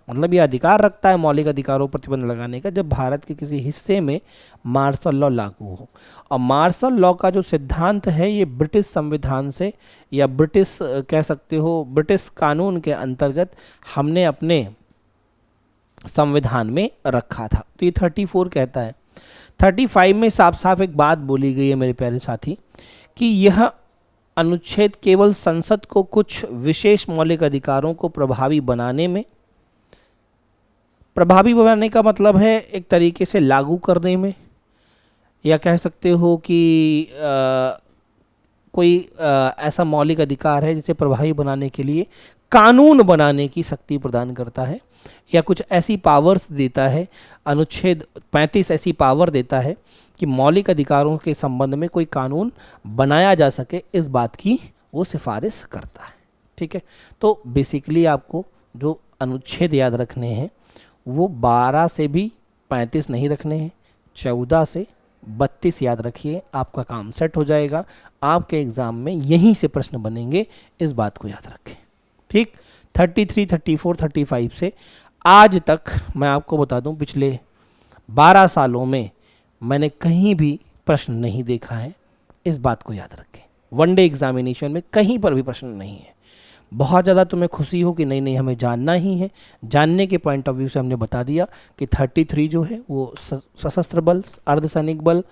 मतलब ये अधिकार रखता है मौलिक अधिकारों पर प्रतिबंध लगाने का जब भारत के किसी हिस्से में मार्शल लॉ लागू हो। और मार्शल लॉ का जो सिद्धांत है ये ब्रिटिश संविधान से, या ब्रिटिश कह सकते हो ब्रिटिश कानून के अंतर्गत हमने अपने संविधान में रखा था। तो ये 34 कहता है। 35 में साफ साफ एक बात बोली गई है मेरे प्यारे साथी कि यह अनुच्छेद केवल संसद को कुछ विशेष मौलिक अधिकारों को प्रभावी बनाने में, प्रभावी बनाने का मतलब है एक तरीके से लागू करने में, या कह सकते हो कि कोई ऐसा मौलिक अधिकार है जिसे प्रभावी बनाने के लिए कानून बनाने की शक्ति प्रदान करता है, या कुछ ऐसी पावर्स देता है, अनुच्छेद 35 ऐसी पावर देता है कि मौलिक अधिकारों के संबंध में कोई कानून बनाया जा सके, इस बात की वो सिफारिश करता है। ठीक है, तो बेसिकली आपको जो अनुच्छेद याद रखने हैं वो 12 से भी 35 नहीं रखने हैं, 14 से 32 याद रखिए, आपका काम सेट हो जाएगा। आपके एग्ज़ाम में यहीं से प्रश्न बनेंगे, इस बात को याद रखें। ठीक, 33, 34, 35 से आज तक मैं आपको बता दूं पिछले 12 सालों में मैंने कहीं भी प्रश्न नहीं देखा है, इस बात को याद रखें। वनडे एग्जामिनेशन में कहीं पर भी प्रश्न नहीं है। बहुत ज़्यादा तुम्हें खुशी हो कि नहीं नहीं हमें जानना ही है, जानने के पॉइंट ऑफ व्यू से हमने बता दिया कि 33 जो है वो सशस्त्र बल, अर्धसैनिक बल,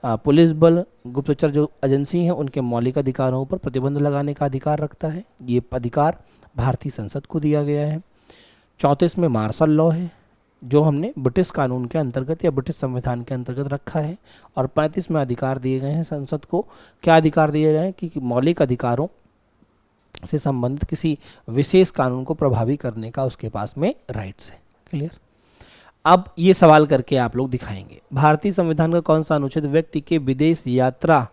पुलिस बल, गुप्तचर जो एजेंसी हैं उनके मौलिक अधिकारों पर प्रतिबंध लगाने का अधिकार रखता है। ये अधिकार भारतीय संसद को दिया गया है। 34 में मार्शल लॉ है जो हमने ब्रिटिश कानून के अंतर्गत या ब्रिटिश संविधान के अंतर्गत रखा है। और 35 में अधिकार दिए गए हैं संसद को, क्या अधिकार दिए गए हैं कि मौलिक अधिकारों से संबंधित किसी विशेष कानून को प्रभावी करने का उसके पास में राइट्स है। क्लियर। अब ये सवाल करके आप लोग दिखाएंगे भारतीय संविधान का कौन सा अनुच्छेद व्यक्ति के विदेश यात्रा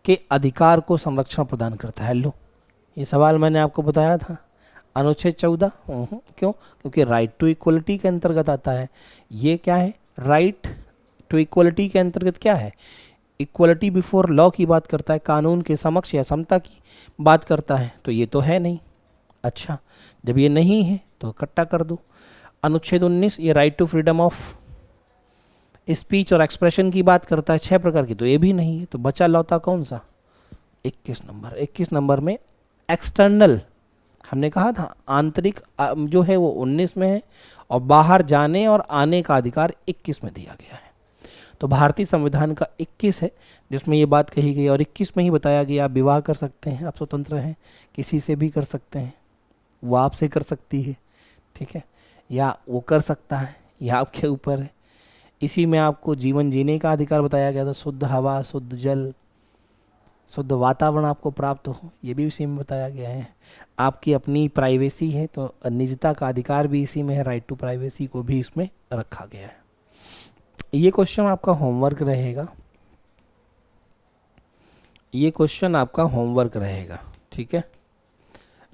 के अधिकार को संरक्षण प्रदान करता है। लो, ये सवाल मैंने आपको बताया था, अनुच्छेद 14। क्यों? क्योंकि राइट टू इक्वलिटी के अंतर्गत आता है। ये क्या है? राइट टू इक्वलिटी के अंतर्गत क्या है? इक्वलिटी बिफोर लॉ की बात करता है, कानून के समक्ष या समता की बात करता है, तो ये तो है नहीं। अच्छा, जब ये नहीं है तो इकट्ठा कर दो। अनुच्छेद 19 ये right to freedom of speech और एक्सप्रेशन की बात करता है, 6 प्रकार की, तो ये भी नहीं है। तो बचा लौता कौन सा? 21 नंबर। 21 नंबर में एक्सटर्नल, हमने कहा था आंतरिक जो है वो 19 में है, और बाहर जाने और आने का अधिकार 21 में दिया गया है। तो भारतीय संविधान का 21 है जिसमें ये बात कही गई, और 21 में ही बताया गया आप विवाह कर सकते हैं, आप स्वतंत्र हैं, किसी से भी कर सकते हैं, वो आपसे कर सकती है, ठीक है, या वो कर सकता है, यह आपके ऊपर है। इसी में आपको जीवन जीने का अधिकार बताया गया था, शुद्ध हवा, शुद्ध जल, शुद्ध वातावरण आपको प्राप्त हो, ये भी इसी में बताया गया है। आपकी अपनी प्राइवेसी है तो निजता का अधिकार भी इसी में है, राइट टू प्राइवेसी को भी इसमें रखा गया है। ये क्वेश्चन आपका होमवर्क रहेगा, ये क्वेश्चन आपका होमवर्क रहेगा, ठीक है,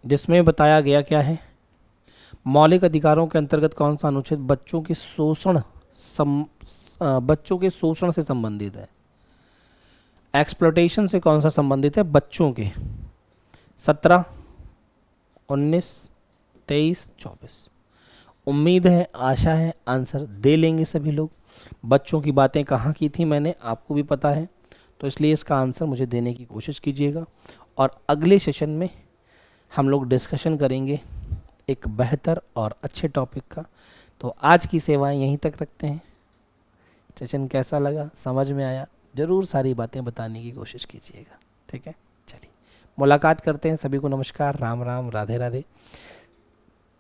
जिसमें बताया गया क्या है, मौलिक अधिकारों के अंतर्गत कौन सा अनुच्छेद बच्चों के शोषण से संबंधित है। एक्सप्लॉयटेशन से कौन सा संबंधित है? बच्चों के 17, 19, 23, 24। उम्मीद है, आशा है आंसर दे लेंगे सभी लोग। बच्चों की बातें कहाँ की थी मैंने, आपको भी पता है, तो इसलिए इसका आंसर मुझे देने की कोशिश कीजिएगा। और अगले सेशन में हम लोग डिस्कशन करेंगे एक बेहतर और अच्छे टॉपिक का। तो आज की सेवाएं यहीं तक रखते हैं। सेशन कैसा लगा, समझ में आया? ज़रूर सारी बातें बताने की कोशिश कीजिएगा, ठीक है। चलिए मुलाकात करते हैं। सभी को नमस्कार, राम राम, राधे राधे,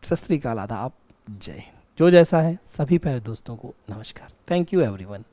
सत श्री अकाल, आदाब, जय हिंद। जो जैसा है सभी प्यारे दोस्तों को नमस्कार। Thank you everyone.